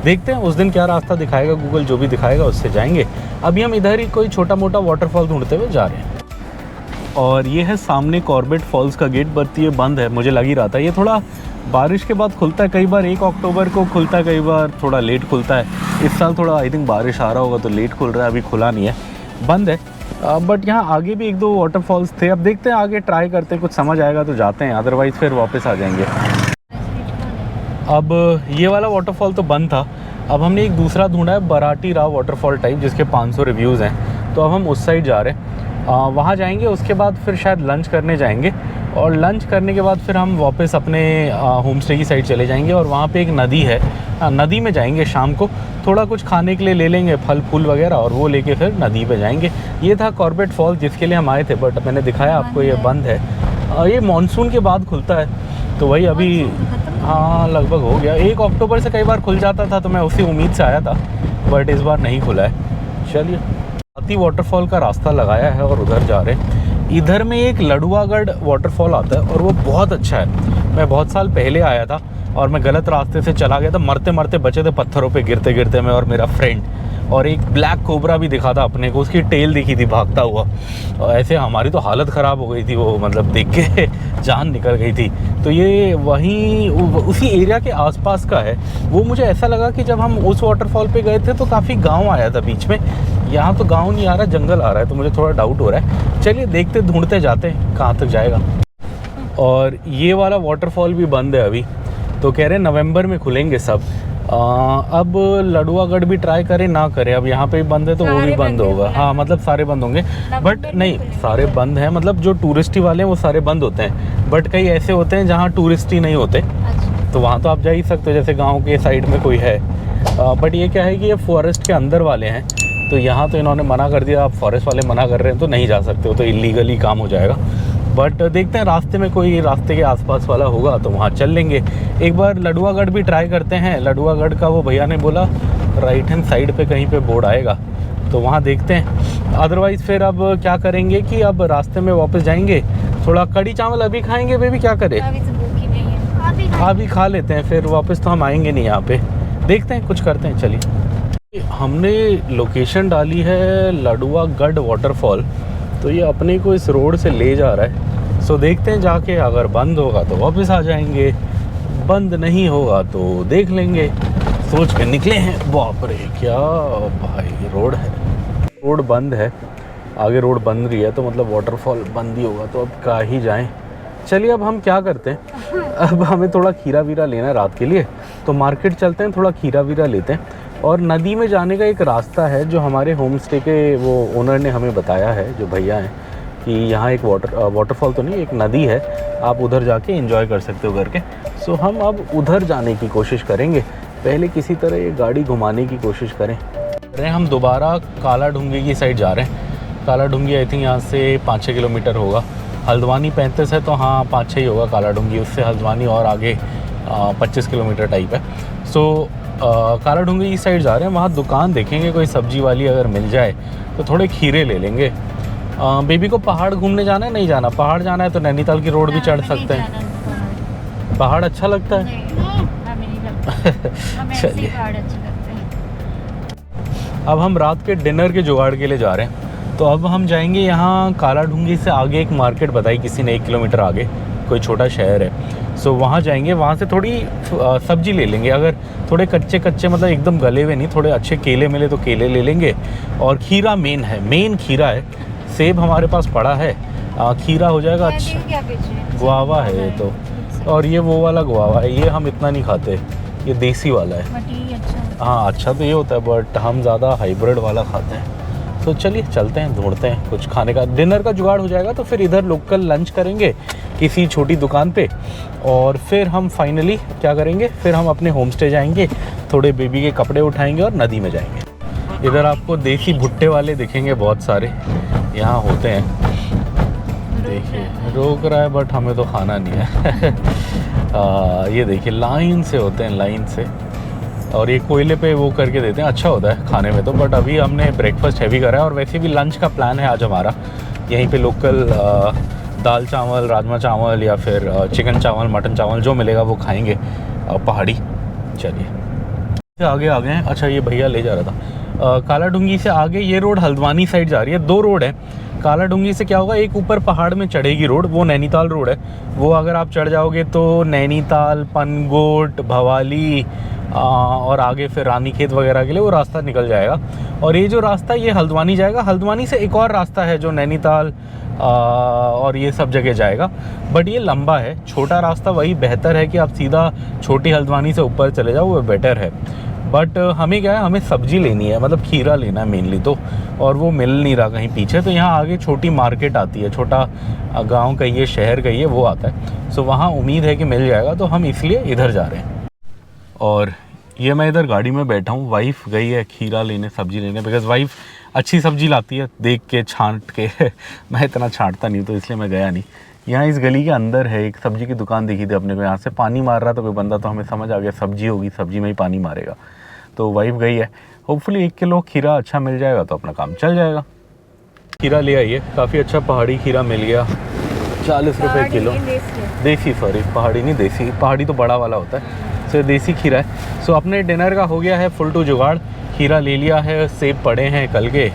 देखते हैं उस दिन क्या रास्ता दिखाएगा गूगल, जो भी दिखाएगा उससे जाएंगे। अभी हम इधर ही कोई छोटा मोटा वाटरफॉल ढूंढते हुए जा रहे हैं। और ये है सामने कॉर्बेट फॉल्स का गेट, बट ये बंद है, मुझे लग ही रहा था। ये थोड़ा बारिश के बाद खुलता है, कई बार 1 अक्टूबर को खुलता है, कई बार थोड़ा लेट खुलता है। इस साल थोड़ा आई थिंक बारिश आ रहा होगा तो लेट खुल रहा है, अभी खुला नहीं है, बंद है। बट यहाँ आगे भी 1-2 वाटरफॉल्स थे। अब देखते हैं, आगे ट्राई करते हैं, कुछ समझ आएगा तो जाते हैं, अदरवाइज़ फिर वापस आ जाएंगे। अब ये वाला वाटरफॉल तो बंद था, अब हमने एक दूसरा ढूंढा है बराटी राव वाटरफॉल टाइप, जिसके 500 रिव्यूज़ हैं। तो अब हम उस साइड जा रहे हैं, वहाँ जाएंगे। उसके बाद फिर शायद लंच करने जाएंगे, और लंच करने के बाद फिर हम वापस अपने होम स्टे की साइड चले जाएंगे। और वहाँ पे एक नदी है, नदी में जाएंगे शाम को, थोड़ा कुछ खाने के लिए ले लेंगे, फल फूल वगैरह, और वो लेके फिर नदी पे जाएंगे। ये था कॉर्बेट फॉल्स जिसके लिए हम आए थे, बट मैंने दिखाया आपको ये बंद है। ये मानसून के बाद खुलता है, तो वही अभी हाँ लगभग हो गया। 1 अक्टूबर से कई बार खुल जाता था, तो मैं उसी उम्मीद से आया था, बट इस बार नहीं खुला है। चलिए हाथी वाटरफॉल का रास्ता लगाया है और उधर जा रहे हैं। इधर में एक लडुआगढ़ वाटरफॉल आता है और वो बहुत अच्छा है। मैं बहुत साल पहले आया था और मैं गलत रास्ते से चला गया था, मरते मरते बचे थे पत्थरों पे गिरते गिरते मैं और मेरा फ्रेंड। और एक ब्लैक कोबरा भी दिखा था अपने को, उसकी टेल दिखी थी भागता हुआ, और ऐसे हमारी तो हालत ख़राब हो गई थी, वो मतलब देख के जान निकल गई थी। तो ये वहीं उसी एरिया के आसपास का है। वो मुझे ऐसा लगा कि जब हम उस वाटरफॉल पे गए थे तो काफ़ी गांव आया था बीच में, यहाँ तो गांव नहीं आ रहा, जंगल आ रहा है, तो मुझे थोड़ा डाउट हो रहा है। चलिए देखते ढूंढते जाते हैं कहाँ तक जाएगा। और ये वाला वाटरफॉल भी बंद है अभी, तो कह रहे हैं नवंबर में खुलेंगे सब। अब लडुआगढ़ भी ट्राई करें ना करें, अब यहाँ पे भी बंद है तो वो भी बंद होगा। हाँ मतलब सारे बंद होंगे, बट नहीं सारे बंद हैं, मतलब जो टूरिस्टी वाले हैं वो सारे बंद होते हैं, बट कई ऐसे होते हैं जहाँ टूरिस्टी नहीं होते। अच्छा। तो वहाँ तो आप जा ही सकते हो, जैसे गाँव के साइड में कोई है। बट ये क्या है कि ये फॉरेस्ट के अंदर वाले हैं, तो यहाँ तो इन्होंने मना कर दिया। आप फॉरेस्ट वाले मना कर रहे हैं तो नहीं जा सकते हो, तो इलीगली काम हो जाएगा। बट देखते हैं रास्ते में कोई रास्ते के आसपास वाला होगा तो वहाँ चल लेंगे। एक बार लडुआगढ़ भी ट्राई करते हैं। लडुआगढ़ का वो भैया ने बोला राइट हैंड साइड पे कहीं पे बोर्ड आएगा, तो वहाँ देखते हैं। अदरवाइज़ फिर अब क्या करेंगे कि अब रास्ते में वापस जाएंगे, थोड़ा कड़ी चावल अभी खाएंगे। बेबी क्या करें, अभी तो भूखी नहीं है, अभी खा लेते हैं, फिर वापस तो हम आएंगे नहीं यहाँ पे। देखते हैं कुछ करते हैं। चलिए हमने लोकेशन डाली है लडुआगढ़ वाटरफॉल, तो ये अपने को इस रोड से ले जा रहा है। सो देखते हैं जाके, अगर बंद होगा तो वापस आ जाएंगे, बंद नहीं होगा तो देख लेंगे। सोच के निकले हैं। बाप रे क्या भाई रोड है, रोड बंद है, आगे रोड बंद रही है तो मतलब वाटरफॉल बंद ही होगा, तो अब क्या ही जाएं। चलिए अब हम क्या करते हैं, अब हमें थोड़ा खीरा वीरा लेना है रात के लिए, तो मार्केट चलते हैं, थोड़ा खीरा वीरा लेते हैं। और नदी में जाने का एक रास्ता है जो हमारे होम स्टे के वो ओनर ने हमें बताया है, जो भैया हैं, कि यहाँ एक वाटरफॉल तो नहीं, एक नदी है, आप उधर जाके एंजॉय कर सकते हो करके। सो हम अब उधर जाने की कोशिश करेंगे। पहले किसी तरह ये गाड़ी घुमाने की कोशिश करें। हम दोबारा काला ढूंगी की साइड जा रहे हैं। काला ढूंगी आई थिंक यहाँ से 5-6 किलोमीटर होगा। हल्द्वानी 35 है तो हाँ 5-6 ही होगा काला ढूंगी, उससे हल्द्वानी और आगे 25 किलोमीटर टाइप है। सो काला ढूंगी की साइड जा रहे हैं, वहाँ दुकान देखेंगे कोई सब्जी वाली अगर मिल जाए तो थोड़े खीरे ले लेंगे। बेबी को पहाड़ घूमने जाना है, नहीं जाना? पहाड़ जाना है तो नैनीताल की रोड भी चढ़ सकते हैं। पहाड़ अच्छा लगता है? चलिए, अब हम रात के डिनर के जुगाड़ के लिए जा रहे हैं। तो अब हम जाएंगे यहाँ काला ढूंगी से आगे एक मार्केट बताई किसी ने, 1 किलोमीटर आगे कोई छोटा शहर है। सो वहाँ जाएंगे, वहाँ से थोड़ी सब्जी ले लेंगे। अगर थोड़े कच्चे कच्चे मतलब एकदम गले हुए नहीं, थोड़े अच्छे केले मिले तो केले ले लेंगे। और खीरा मेन है, मेन खीरा है। सेब हमारे पास पड़ा है, खीरा हो जाएगा। अच्छा, गुआवा है ये तो, और ये वो वाला गुआवा है, ये हम इतना नहीं खाते, ये देसी वाला है। हाँ अच्छा तो ये होता है, बट हम ज़्यादा हाइब्रिड वाला खाते हैं। तो चलिए चलते हैं, ढूंढते हैं कुछ खाने का। डिनर का जुगाड़ हो जाएगा तो फिर इधर लोकल लंच करेंगे किसी छोटी दुकान पे, और फिर हम फाइनली क्या करेंगे, फिर हम अपने होम स्टे जाएंगे, थोड़े बेबी के कपड़े उठाएंगे और नदी में जाएंगे। इधर आपको देसी भुट्टे वाले दिखेंगे, बहुत सारे यहाँ होते हैं। देखिए रोक रहा है, बट हमें तो खाना नहीं है। ये देखिए लाइन से होते हैं, लाइन से, और ये कोयले पे वो करके देते हैं। अच्छा होता है खाने में तो, बट अभी हमने ब्रेकफास्ट हैवी करा है, और वैसे भी लंच का प्लान है आज हमारा यहीं पे लोकल दाल चावल, राजमा चावल या फिर चिकन चावल, मटन चावल जो मिलेगा वो खाएंगे पहाड़ी। चलिए आगे आ गए हैं। अच्छा ये भैया ले जा रहा था काला ढूंगी से आगे, ये रोड हल्द्वानी साइड जा रही है। 2 रोड है। काला ढूंगी से क्या होगा, एक ऊपर पहाड़ में चढ़ेगी रोड, वो नैनीताल रोड है। वो अगर आप चढ़ जाओगे तो नैनीताल, पनगोट, भवाली और आगे फिर रानीखेत वगैरह के लिए वो रास्ता निकल जाएगा। और ये जो रास्ता ये हल्द्वानी जाएगा। हल्द्वानी से एक और रास्ता है जो नैनीताल और ये सब जगह जाएगा, बट ये लंबा है। छोटा रास्ता वही बेहतर है कि आप सीधा छोटी हल्द्वानी से ऊपर चले जाओ, वो बेटर है। बट हमें क्या है, हमें सब्जी लेनी है, मतलब खीरा लेना है मेनली तो, और वो मिल नहीं रहा कहीं पीछे। तो यहाँ आगे छोटी मार्केट आती है, छोटा गांव कहिए, शहर कहिए, वो आता है। सो वहाँ उम्मीद है कि मिल जाएगा, तो हम इसलिए इधर जा रहे हैं। और ये मैं इधर गाड़ी में बैठा हूँ, वाइफ गई है खीरा लेने, सब्जी लेने, बिकॉज़ वाइफ अच्छी सब्जी लाती है देख के, छांट के। मैं इतना छांटता नहीं, तो इसलिए मैं गया नहीं। यहाँ इस गली के अंदर है एक सब्जी की दुकान, दिखी थी अपने को, यहाँ से पानी मार रहा था कोई बंदा, तो हमें समझ आ गया सब्जी होगी, सब्जी में ही पानी मारेगा। तो वाइफ गई है, होपफुली 1 किलो खीरा अच्छा मिल जाएगा तो अपना काम चल जाएगा। खीरा ले आइए, काफ़ी अच्छा पहाड़ी खीरा मिल गया, 40 रुपये किलो। देसी, सॉरी पहाड़ी नहीं, देसी। पहाड़ी तो बड़ा वाला होता है, सो देसी खीरा है। सो अपने डिनर का हो गया है फुल टू जुगाड़। खीरा ले लिया है, सेब पड़े हैं कल के,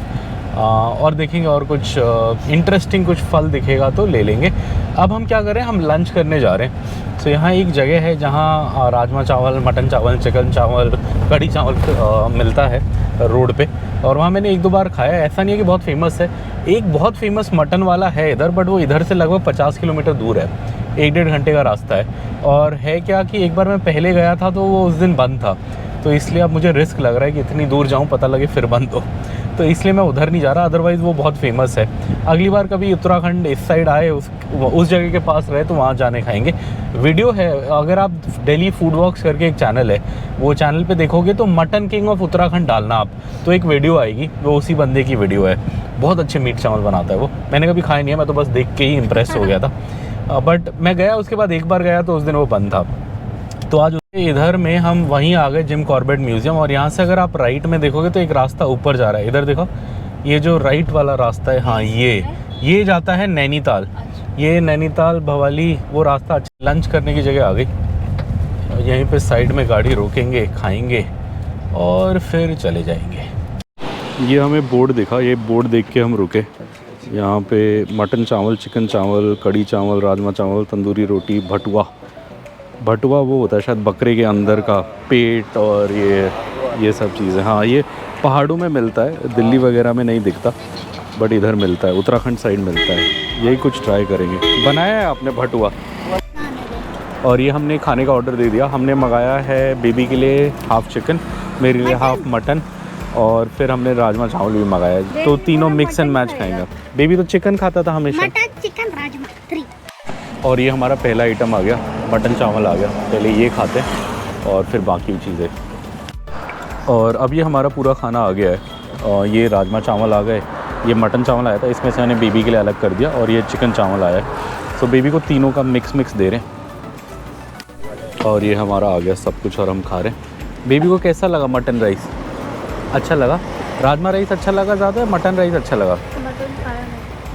और देखेंगे और कुछ इंटरेस्टिंग कुछ फल दिखेगा तो ले लेंगे। अब हम क्या करें, हम लंच करने जा रहे हैं। सो यहाँ एक जगह है जहाँ राजमा चावल, मटन चावल, चिकन चावल, कढ़ी चावल मिलता है रोड पे, और वहाँ मैंने 1-2 बार खाया है। ऐसा नहीं है कि बहुत फेमस है। एक बहुत फेमस मटन वाला है इधर, बट वो इधर से लगभग 50 किलोमीटर दूर है, 1-1.5 घंटे का रास्ता है। और है क्या कि एक बार मैं पहले गया था तो वो उस दिन बंद था, तो इसलिए अब मुझे रिस्क लग रहा है कि इतनी दूर जाऊँ, पता लगे फिर बंद हो, तो इसलिए मैं उधर नहीं जा रहा। अदरवाइज़ वो बहुत फेमस है। अगली बार कभी उत्तराखंड इस साइड आए, उस जगह के पास रहे तो वहाँ जाने खाएंगे। वीडियो है, अगर आप दिल्ली फूड वॉक्स करके एक चैनल है, वो चैनल पे देखोगे तो मटन किंग ऑफ उत्तराखंड डालना आप, तो एक वीडियो आएगी, वो उसी बंदे की वीडियो है। बहुत अच्छे मीट चावल बनाता है वो। मैंने कभी खाया नहीं है, मैं तो बस देख के ही इम्प्रेस हो गया था। बट मैं गया, उसके बाद एक बार गया तो उस दिन वो बंद था। तो आज इधर में हम वहीं आ गए, जिम कॉर्बेट म्यूज़ियम। और यहाँ से अगर आप राइट में देखोगे तो एक रास्ता ऊपर जा रहा है, इधर देखो, ये जो राइट वाला रास्ता है, हाँ ये जाता है नैनीताल। ये नैनीताल भवाली वो रास्ता। लंच करने की जगह आ गई, यहीं पे साइड में गाड़ी रोकेंगे, खाएंगे और फिर चले जाएंगे। ये हमें बोर्ड दिखा, ये बोर्ड देख के हम रुके। यहाँ पे मटन चावल, चिकन चावल, कढ़ी चावल, राजमा चावल, तंदूरी रोटी, भटुआ वो होता है शायद बकरे के अंदर का पेट, और ये सब चीज़ें। हाँ ये पहाड़ों में मिलता है, दिल्ली वगैरह में नहीं दिखता, बट इधर मिलता है, उत्तराखंड साइड मिलता है। यही कुछ ट्राई करेंगे। बनाया है आपने भटुआ? और ये हमने खाने का ऑर्डर दे दिया। हमने मंगाया है बेबी के लिए हाफ़ चिकन, मेरे लिए हाफ़ मटन, और फिर हमने राजमा चावल भी मंगाया है। तो तीनों मिक्स एंड मैच खाएंगे। बेबी तो चिकन खाता था हमेशा। Mutton, chicken, rajma 3। और ये हमारा पहला आइटम आ गया, मटन चावल आ गया। पहले ये खाते हैं और फिर बाकी चीज़ें। और अब ये हमारा पूरा खाना आ गया है। और ये राजमा चावल आ गए, ये मटन चावल आया था, इसमें से मैंने बेबी के लिए अलग कर दिया, और ये चिकन चावल आया है। तो बेबी को तीनों का मिक्स दे रहे हैं। और ये हमारा आ गया सब कुछ, और हम खा रहे हैं। बेबी को कैसा लगा मटन राइस? अच्छा लगा? राजमा राइस अच्छा लगा ज़्यादा, मटन राइस अच्छा लगा?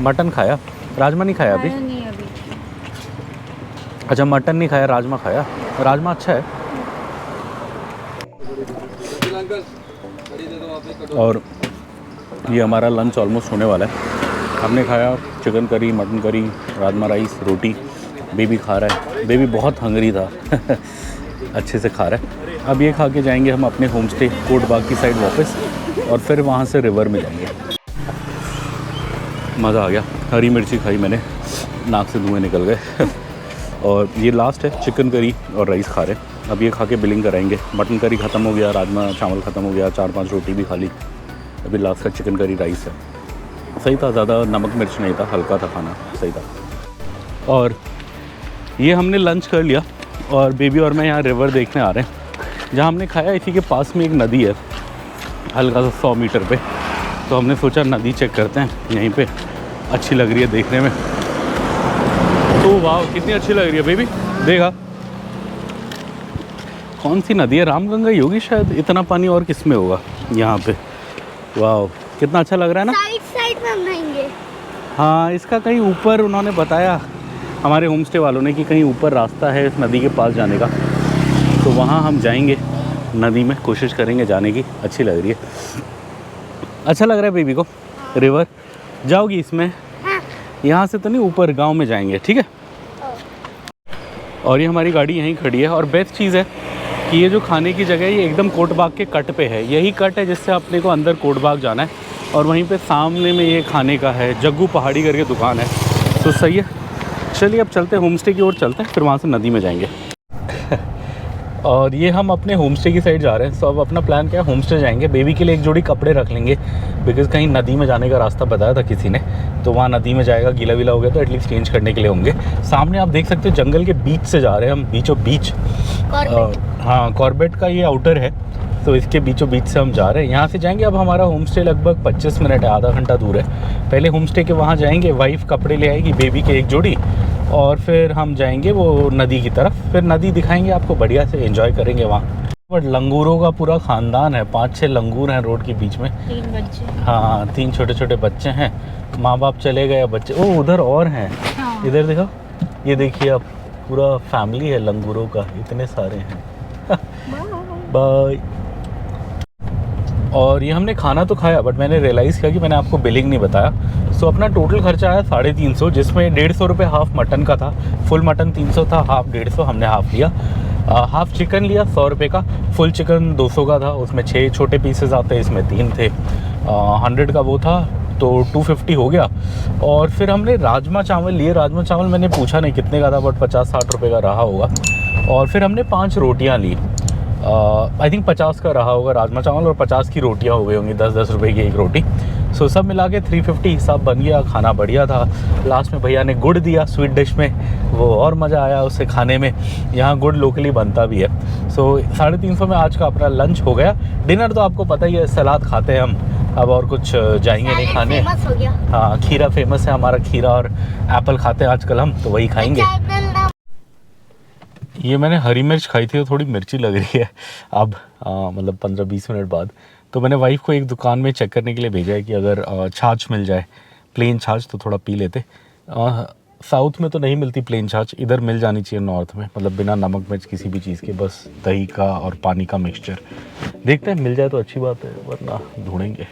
मटन खाया, राजमा नहीं खाया अभी। खाया नहीं अभी। अच्छा मटन नहीं खाया, राजमा खाया। राजमा अच्छा है। और ये हमारा लंच ऑलमोस्ट होने वाला है। हमने खाया chicken curry, mutton curry, rajma rice, रोटी। बेबी खा रहा है, बेबी बहुत हंगरी था अच्छे से खा रहा है। अब ये खा के जाएंगे हम अपने होम स्टे कोट बाग की साइड वापस, और फिर वहाँ से रिवर में जाएंगे। मज़ा आ गया। हरी मिर्ची खाई मैंने, नाक से धुएँ निकल गए और ये लास्ट है, चिकन करी और राइस खा रहे हैं। अब ये खा के बिलिंग कराएंगे। मटन करी ख़त्म हो गया, राजमा चावल ख़त्म हो गया, 4-5 रोटी भी खा ली। अभी लास्ट का चिकन करी राइस है। सही था, ज़्यादा नमक मिर्च नहीं था, हल्का था खाना, सही था। और ये हमने लंच कर लिया और बेबी और मैं यहाँ रिवर देखने आ रहे हैं। जहाँ हमने खाया इसी के पास में एक नदी है, हल्का सा 100 मीटर पे। तो हमने सोचा नदी चेक करते हैं यहीं पे, अच्छी लग रही है देखने में। तो वाह कितनी अच्छी लग रही है बेबी, देखा कौन सी नदी है, रामगंगा ही होगी शायद। इतना पानी और किस में होगा यहाँ पे। वाह कितना अच्छा लग रहा है ना। साइड में हम रहेंगे। हाँ इसका कहीं ऊपर उन्होंने बताया हमारे होम स्टे वालों ने कि कहीं ऊपर रास्ता है इस नदी के पास जाने का, तो वहाँ हम जाएंगे नदी में, कोशिश करेंगे जाने की। अच्छी लग रही है, अच्छा लग रहा है बेबी को। रिवर जाओगी इसमें? यहाँ से तो नहीं, ऊपर गांव में जाएंगे, ठीक है। और ये हमारी गाड़ी यहीं खड़ी है। और बेस्ट चीज़ है कि ये जो खाने की जगह है ये एकदम कोट बाग के कट पे है। यही कट है जिससे अपने को अंदर कोट बाग जाना है, और वहीं पे सामने में ये खाने का है, जग्गू पहाड़ी करके दुकान है। तो सही है, चलिए अब चलते हैं होम स्टे की ओर चलते हैं, फिर वहाँ से नदी में जाएंगे। और ये हम अपने होम स्टे की साइड जा रहे हैं। तो अब अपना प्लान क्या है, होम स्टे जाएंगे, बेबी के लिए एक जोड़ी कपड़े रख लेंगे, बिकॉज़ कहीं नदी में जाने का रास्ता बताया था किसी ने, तो वहाँ नदी में जाएगा, गीला वीला हो गया तो एटलीस्ट चेंज करने के लिए होंगे। सामने आप देख सकते हो जंगल के बीच से जा रहे हैं हम, बीचों बीच। हाँ कॉर्बेट का ये आउटर है, तो इसके बीचों बीच से हम जा रहे हैं। यहाँ से जाएंगे, अब हमारा होम स्टे लगभग 25 मिनट है, आधा घंटा दूर है। पहले होम स्टे के वहाँ जाएंगे, वाइफ कपड़े ले आएगी बेबी के एक जोड़ी, और फिर हम जाएंगे वो नदी की तरफ, फिर नदी दिखाएंगे आपको, बढ़िया से एंजॉय करेंगे वहाँ। बट लंगूरों का पूरा ख़ानदान है, 5-6 लंगूर हैं रोड के बीच में। 3 बच्चे। हाँ 3 छोटे छोटे बच्चे हैं, माँ बाप चले गए, बच्चे ओ उधर और हैं। हाँ। इधर देखो, ये देखिए आप, पूरा फैमिली है लंगूरों का, इतने सारे हैं। बाय। और ये हमने खाना तो खाया, बट मैंने रियलाइज़ किया कि मैंने आपको बिलिंग नहीं बताया। सो अपना टोटल खर्चा आया 350, जिसमें 150 रुपये हाफ मटन का था, फुल मटन 300 था, हाफ 150, हमने हाफ लिया। हाफ चिकन लिया 100 रुपये का, फुल चिकन 200 का था, उसमें 6 छोटे पीसेस आते हैं, इसमें 3 थे। 100 का वो था, तो 250 हो गया। और फिर हमने राजमा चावल लिए, राजमा चावल मैंने पूछा नहीं कितने का था, बट 50-60 रुपये का रहा होगा। और फिर हमने 5 रोटियाँ ली, आई थिंक 50 का रहा होगा राजमा चावल, और 50 की रोटियाँ हो गई होंगी, 10-10 रुपये की एक रोटी। सो सब मिला के 350 हिसाब बन गया। खाना बढ़िया था। लास्ट में भैया ने गुड़ दिया स्वीट डिश में, वो और मज़ा आया उससे खाने में। यहाँ गुड़ लोकली बनता भी है। सो 350 में आज का अपना लंच हो गया। डिनर तो आपको पता ही है, सलाद खाते हैं हम, अब और कुछ जाएंगे नहीं खाने। हो गया। हाँ खीरा फेमस है हमारा, खीरा और एप्पल खाते हैं आजकल हम, तो वही खाएंगे। ये मैंने हरी मिर्च खाई थी, तो थोड़ी मिर्ची लग रही है अब, मतलब 15-20 मिनट बाद। तो मैंने वाइफ को एक दुकान में चेक करने के लिए भेजा है कि अगर छाछ मिल जाए, प्लेन छाछ, तो थोड़ा पी लेते। साउथ में तो नहीं मिलती प्लेन छाछ, इधर मिल जानी चाहिए नॉर्थ में, मतलब बिना नमक मिर्च किसी भी चीज़ के, बस दही का और पानी का मिक्सचर। देखते हैं मिल जाए तो अच्छी बात है, वरना ढूंढेंगे।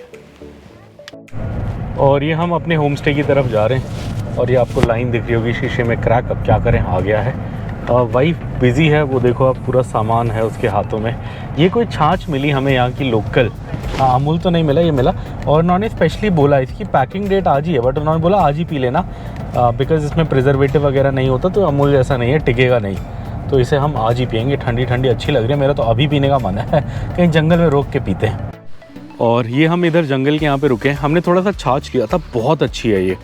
और ये हम अपने होम स्टे की तरफ जा रहे हैं, और ये आपको लाइन दिख रही होगी शीशे में क्रैक, अब क्या करें आ गया है। वाइफ बिज़ी है, वो देखो अब पूरा सामान है उसके हाथों में। ये कोई छाछ मिली हमें यहाँ की लोकल, अमूल तो नहीं मिला, ये मिला। और उन्होंने स्पेशली बोला इसकी पैकिंग डेट आज ही है, बट उन्होंने बोला आज ही पी लेना, बिकॉज़ इसमें प्रिजर्वेटिव वगैरह नहीं होता, तो अमूल जैसा नहीं है, टिकेगा नहीं, तो इसे हम आज ही पियेंगे। ठंडी ठंडी अच्छी लग रही है, मेरा तो अभी पीने का मन है, कहीं जंगल में रोक के पीते हैं। और ये हम इधर जंगल के यहाँ पे रुके हैं, हमने थोड़ा सा छाछ लिया था, बहुत अच्छी है ये,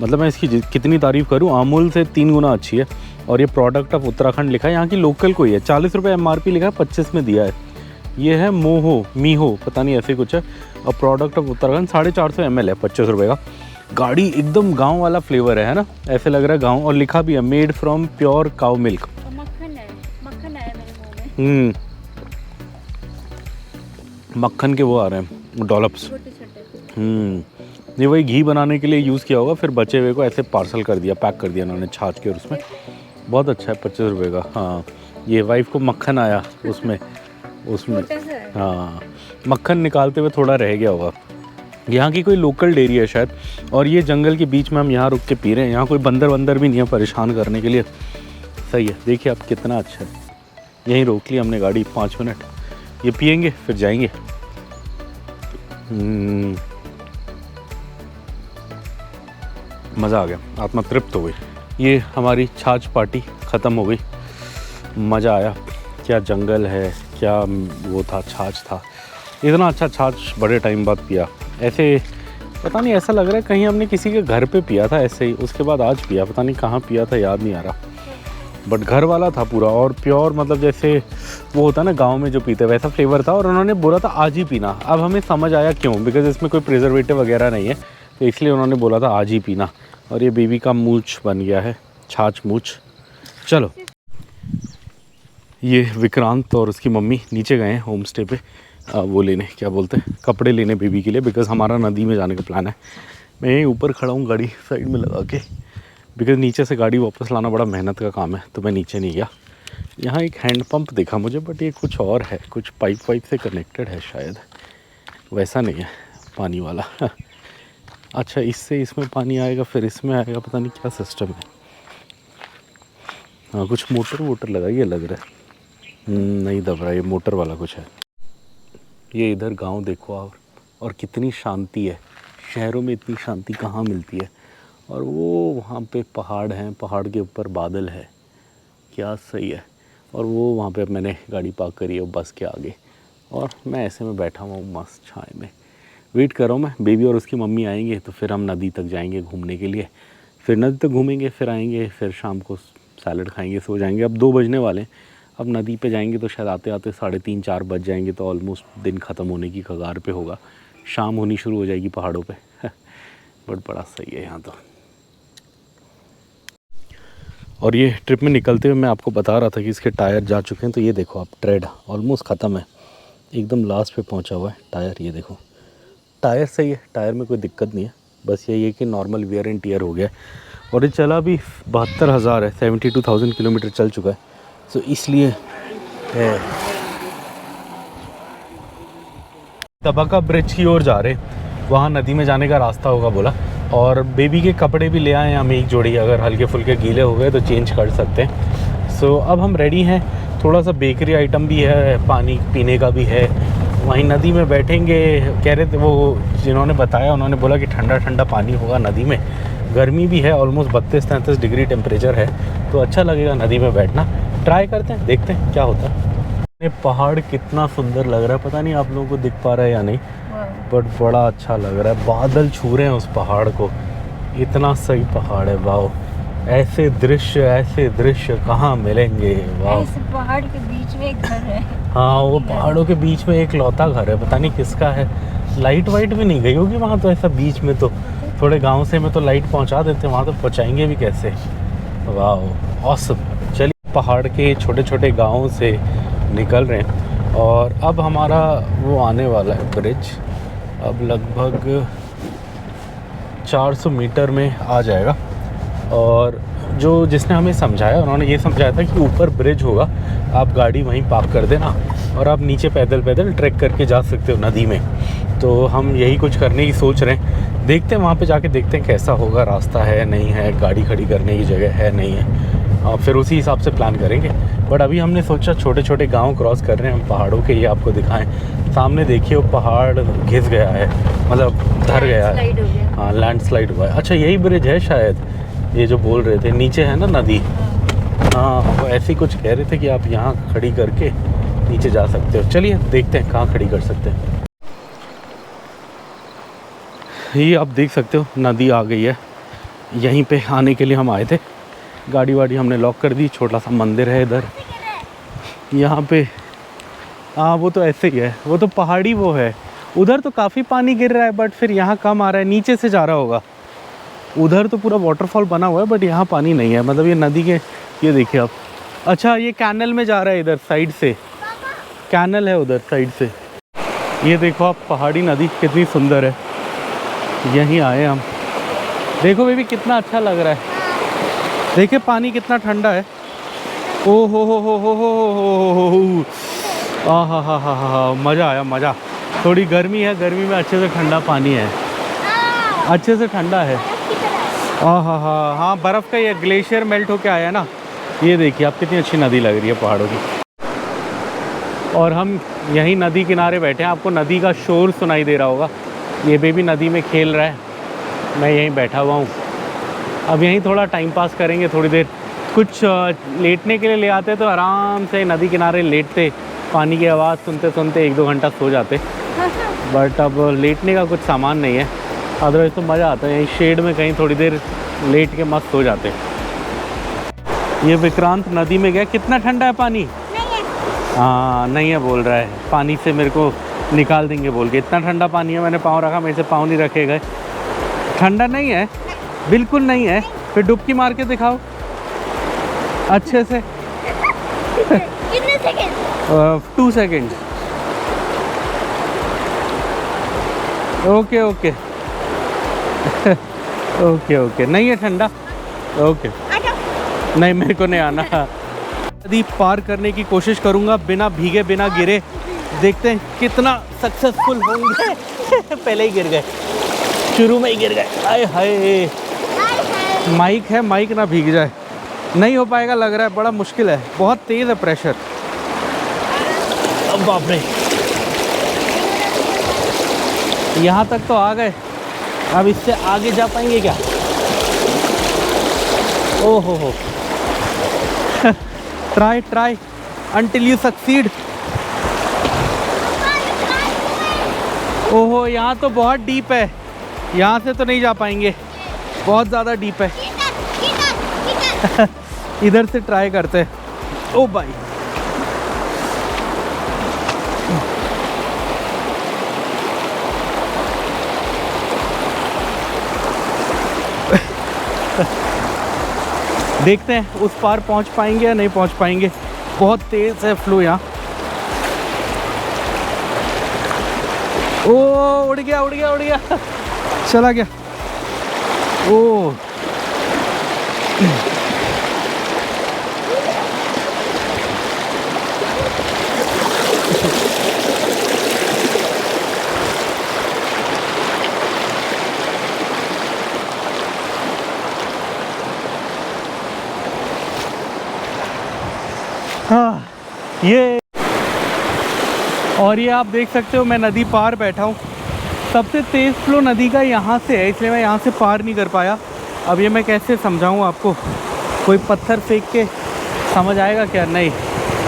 मतलब मैं इसकी कितनी तारीफ़ करूँ, अमूल से 3 गुना अच्छी है। और ये प्रोडक्ट ऑफ उत्तराखंड लिखा है, यहाँ की लोकल कोई है, 40 रुपये MRP लिखा है, 25 में दिया है। ये है मीहो पता नहीं ऐसे कुछ है, और प्रोडक्ट ऑफ उत्तराखंड 450 ml है, 25 रुपये का। गाड़ी एकदम गांव वाला फ्लेवर है ना, ऐसे लग रहा है गांव, और लिखा भी है made from pure cow milk. मक्खन है, मक्खन आया मेरे मुंह में। मक्खन के वो आ रहे हैं डॉलप्स। छोटे छोटे। ये वही घी बनाने के लिए यूज़ किया होगा, फिर बचे हुए को ऐसे पार्सल कर दिया, पैक कर दिया उन्होंने छाछ के, और उसमें बहुत अच्छा है, 25 रुपये का। हाँ, ये वाइफ को मक्खन आया उसमें छोटा सा है। हाँ, मक्खन निकालते हुए थोड़ा रह गया होगा। यहाँ की कोई लोकल डेयरी है शायद, और ये जंगल के बीच में हम यहाँ रुक के पी रहे हैं। यहाँ कोई बंदर वंदर भी नहीं है परेशान करने के लिए, सही है। देखिए आप कितना अच्छा है। यहीं रोक ली हमने गाड़ी 5 मिनट, ये पियेंगे फिर जाएंगे। मज़ा आ गया, आत्मा तृप्त हो गई। ये हमारी छाछ पार्टी ख़त्म हो गई, मज़ा आया। क्या जंगल है, क्या वो था, छाछ था, इतना अच्छा छाछ बड़े टाइम बाद पिया। ऐसे पता नहीं, ऐसा लग रहा है कहीं हमने किसी के घर पे पिया था ऐसे ही, उसके बाद आज पिया, पता नहीं कहाँ पिया था, याद नहीं आ रहा, बट घर वाला था पूरा और प्योर, मतलब जैसे वो होता है ना गांव में जो पीते वैसा फ्लेवर था। और उन्होंने बोला था आज ही पीना, अब हमें समझ आया क्यों, बिकॉज इसमें कोई प्रिजर्वेटिव वगैरह नहीं है, तो इसलिए उन्होंने बोला था आज ही पीना। और ये बेबी का मूछ बन गया है, छाछ मूछ। चलो, ये विक्रांत और उसकी मम्मी नीचे गए हैं होम स्टे पे, वो लेने, क्या बोलते हैं, कपड़े लेने बेबी के लिए, बिकॉज़ हमारा नदी में जाने का प्लान है। मैं यहीं ऊपर खड़ा हूँ गाड़ी साइड में लगा के, बिकॉज़ नीचे से गाड़ी वापस लाना बड़ा मेहनत का काम है, तो मैं नीचे नहीं गया। यहाँ एक हैंडपम्प देखा मुझे, बट ये कुछ और है, कुछ पाइप वाइप से कनेक्टेड है शायद, वैसा नहीं है पानी वाला। अच्छा, इससे इसमें पानी आएगा फिर इसमें आएगा, पता नहीं क्या सिस्टम है। हाँ, कुछ मोटर वोटर लगाई है लग रहा है, नहीं दब रहा, ये मोटर वाला कुछ है। ये इधर गांव देखो आप, और कितनी शांति है, शहरों में इतनी शांति कहाँ मिलती है। और वो वहाँ पे पहाड़ हैं, पहाड़ के ऊपर बादल है, क्या सही है। और वो वहाँ पे मैंने गाड़ी पार्क करी है बस के आगे, और मैं ऐसे में बैठा हुआ हूँ मस्त छाए में, वेट कर रहा हूँ मैं। बेबी और उसकी मम्मी आएंगे तो फिर हम नदी तक जाएंगे घूमने के लिए, फिर नदी तक घूमेंगे, फिर आएंगे, फिर शाम को सैलड खाएंगे, सो जाएंगे। अब 2 बजने वाले हैं, अब नदी पे जाएंगे तो शायद आते आते 3:30-4 बज जाएंगे, तो ऑलमोस्ट दिन ख़त्म होने की कगार पे होगा, शाम होनी शुरू हो जाएगी पहाड़ों पे। बट बड़ा सही है यहाँ तो। और ये ट्रिप में निकलते हुए मैं आपको बता रहा था कि इसके टायर जा चुके हैं, तो ये देखो आप, ट्रेड ऑलमोस्ट ख़त्म है, एकदम लास्ट पे पहुँचा हुआ है टायर। ये देखो टायर सही है, टायर में कोई दिक्कत नहीं है, बस यही है कि नॉर्मल वेयर एंड टीयर हो गया है। और ये चला भी 72,000 है, 72,000 किलोमीटर चल चुका है, तो इसलिए है। तबका ब्रिज की ओर जा रहे, वहाँ नदी में जाने का रास्ता होगा बोला। और बेबी के कपड़े भी ले आए हैं हम एक जोड़ी, अगर हल्के फुल्के गीले हो गए तो चेंज कर सकते हैं। सो अब हम रेडी हैं, थोड़ा सा बेकरी आइटम भी है, पानी पीने का भी है। वहीं नदी में बैठेंगे, कह रहे थे वो जिन्होंने बताया, उन्होंने बोला कि ठंडा ठंडा पानी होगा नदी में, गर्मी भी है, ऑलमोस्ट 32-33 डिग्री टेम्परेचर है, तो अच्छा लगेगा नदी में बैठना। ट्राई करते हैं, देखते हैं क्या होता है। ये पहाड़ कितना सुंदर लग रहा है, पता नहीं आप लोगों को दिख पा रहा है या नहीं, बट बड़ा अच्छा लग रहा है। बादल छू रहे हैं उस पहाड़ को, इतना सही पहाड़ है, वाओ। ऐसे दृश्य कहाँ मिलेंगे, वाओ। इस पहाड़ के बीच में एक घर है। हाँ, वो पहाड़ों के बीच में एक लौता घर है, पता नहीं किसका है। लाइट वाइट भी नहीं गई होगी वहाँ तो, ऐसा बीच में तो थोड़े गांव से में तो लाइट पहुँचा देते, वहाँ तो पहुँचाएंगे भी कैसे। वाह, ऑसम। चलिए, पहाड़ के छोटे छोटे गाँव से निकल रहे हैं, और अब हमारा वो आने वाला है ब्रिज, अब लगभग 400 मीटर में आ जाएगा। और जो जिसने हमें समझाया, उन्होंने ये समझाया था कि ऊपर ब्रिज होगा, आप गाड़ी वहीं पार्क कर देना और आप नीचे पैदल पैदल ट्रैक करके जा सकते हो नदी में। तो हम यही कुछ करने की सोच रहे हैं, देखते हैं वहाँ पे जाके देखते हैं कैसा होगा, रास्ता है नहीं है, गाड़ी खड़ी करने की जगह है नहीं है, और फिर उसी हिसाब से प्लान करेंगे। बट अभी हमने सोचा छोटे छोटे गांव क्रॉस कर रहे हैं हम पहाड़ों के, ये आपको दिखाएं। सामने देखिए वो पहाड़ घिस गया है, मतलब धर गया है, हाँ लैंडस्लाइड हुआ है। अच्छा, यही ब्रिज है शायद, ये जो बोल रहे थे, नीचे है ना नदी। हाँ, वो ऐसे ही कुछ कह रहे थे कि आप यहाँ खड़ी करके नीचे जा सकते हो। चलिए देखते हैं कहाँ खड़ी कर सकते हैं। ये आप देख सकते हो नदी आ गई है, यहीं पे आने के लिए हम आए थे। गाड़ी वाड़ी हमने लॉक कर दी, छोटा सा मंदिर है इधर यहाँ पे। हाँ, वो तो ऐसे ही है, वो तो पहाड़ी वो है। उधर तो काफ़ी पानी गिर रहा है, बट फिर यहाँ कम आ रहा है, नीचे से जा रहा होगा। उधर तो पूरा वाटरफॉल बना हुआ है, बट यहाँ पानी नहीं है, मतलब ये नदी के, ये देखिए आप। अच्छा, ये कैनल में जा रहा है, इधर साइड से कैनल है, उधर साइड से। ये देखो आप, पहाड़ी नदी कितनी सुंदर है, यहीं आए हम। देखो बेबी कितना अच्छा लग रहा है, देखिए पानी कितना ठंडा है। ओ हो हा, मज़ा आया मज़ा। थोड़ी गर्मी है, गर्मी में अच्छे से ठंडा पानी है, अच्छे से ठंडा है। हाँ, बर्फ़ का ये ग्लेशियर मेल्ट होके आया है ना। ये देखिए आप कितनी अच्छी नदी लग रही है पहाड़ों की। और हम यहीं नदी किनारे बैठे हैं, आपको नदी का शोर सुनाई दे रहा होगा। ये बेबी नदी में खेल रहा है, मैं यहीं बैठा हुआ हूँ। अब यहीं थोड़ा टाइम पास करेंगे थोड़ी देर। कुछ लेटने के लिए ले आते तो आराम से नदी किनारे लेटते, पानी की आवाज़ सुनते सुनते 1-2 घंटा सो जाते। बट अब लेटने का कुछ सामान नहीं है, अदरवाइज़ तो मज़ा आता है यहीं शेड में कहीं थोड़ी देर लेट के मस्त हो जाते। ये विक्रांत नदी में गया, कितना ठंडा है पानी। हाँ नहीं है बोल रहा है, पानी से मेरे को निकाल देंगे बोल के। इतना ठंडा पानी है, मैंने पाँव रखा, मेरे से पाँव नहीं रखे गए। ठंडा नहीं है, बिल्कुल नहीं है। फिर डुबकी मार के दिखाओ अच्छे से। कितने second? 2 second. Okay okay okay, नहीं है ठंडा। ओके नहीं, मेरे को नहीं आना। नदी पार करने की कोशिश करूँगा बिना भीगे बिना गिरे, देखते हैं कितना सक्सेसफुल होंगे। पहले ही गिर गए, शुरू में ही गिर गए। आए हाय, माइक है, माइक ना भीग जाए। नहीं हो पाएगा लग रहा है, बड़ा मुश्किल है, बहुत तेज़ है प्रेशर। अब बाप रे, यहाँ तक तो आ गए, अब इससे आगे जा पाएंगे क्या? ओहो हो ट्राई until you succeed। ओहो, यहाँ तो बहुत डीप है, यहाँ से तो नहीं जा पाएंगे, बहुत ज़्यादा डीप है। इधर से ट्राई करते हैं। ओ भाई, देखते हैं उस पार पहुंच पाएंगे या नहीं पहुंच पाएंगे। बहुत तेज़ है फ्लो यहाँ। ओ उड़ गया, चला गया। ओ हाँ, ये और ये आप देख सकते हो, मैं नदी पार बैठा हूँ। सबसे तेज़ फ्लो नदी का यहाँ से है, इसलिए मैं यहाँ से पार नहीं कर पाया। अब ये मैं कैसे समझाऊँ आपको, कोई पत्थर फेंक के समझ आएगा क्या? नहीं,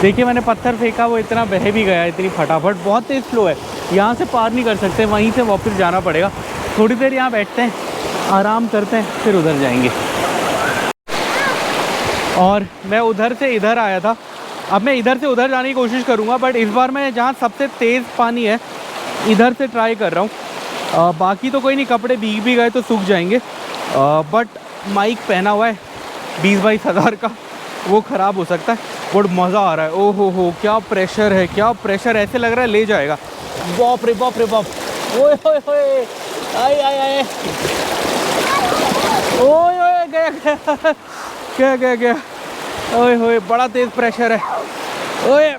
देखिए मैंने पत्थर फेंका, वो इतना बह भी गया इतनी फटाफट। बहुत तेज़ फ्लो है, यहाँ से पार नहीं कर सकते, वहीं से वापस जाना पड़ेगा। थोड़ी देर यहाँ बैठते हैं, आराम करते हैं, फिर उधर जाएंगे। और मैं उधर से इधर आया था, अब मैं इधर से उधर जाने की कोशिश करूँगा, बट इस बार मैं जहाँ सबसे तेज़ पानी है इधर से ट्राई कर रहा हूँ। बाकी तो कोई नहीं, कपड़े भीग भी गए तो सूख जाएंगे। बट माइक पहना हुआ है 20-22 हज़ार का, वो ख़राब हो सकता है। बट मज़ा आ रहा है। ओहो हो, क्या प्रेशर है, क्या प्रेशर, ऐसे लग रहा है ले जाएगा। बाप रे बाप रे बाप, ओए होए होए, आए ओए ओए, गया ओए होए, बड़ा तेज़ प्रेशर है। ओए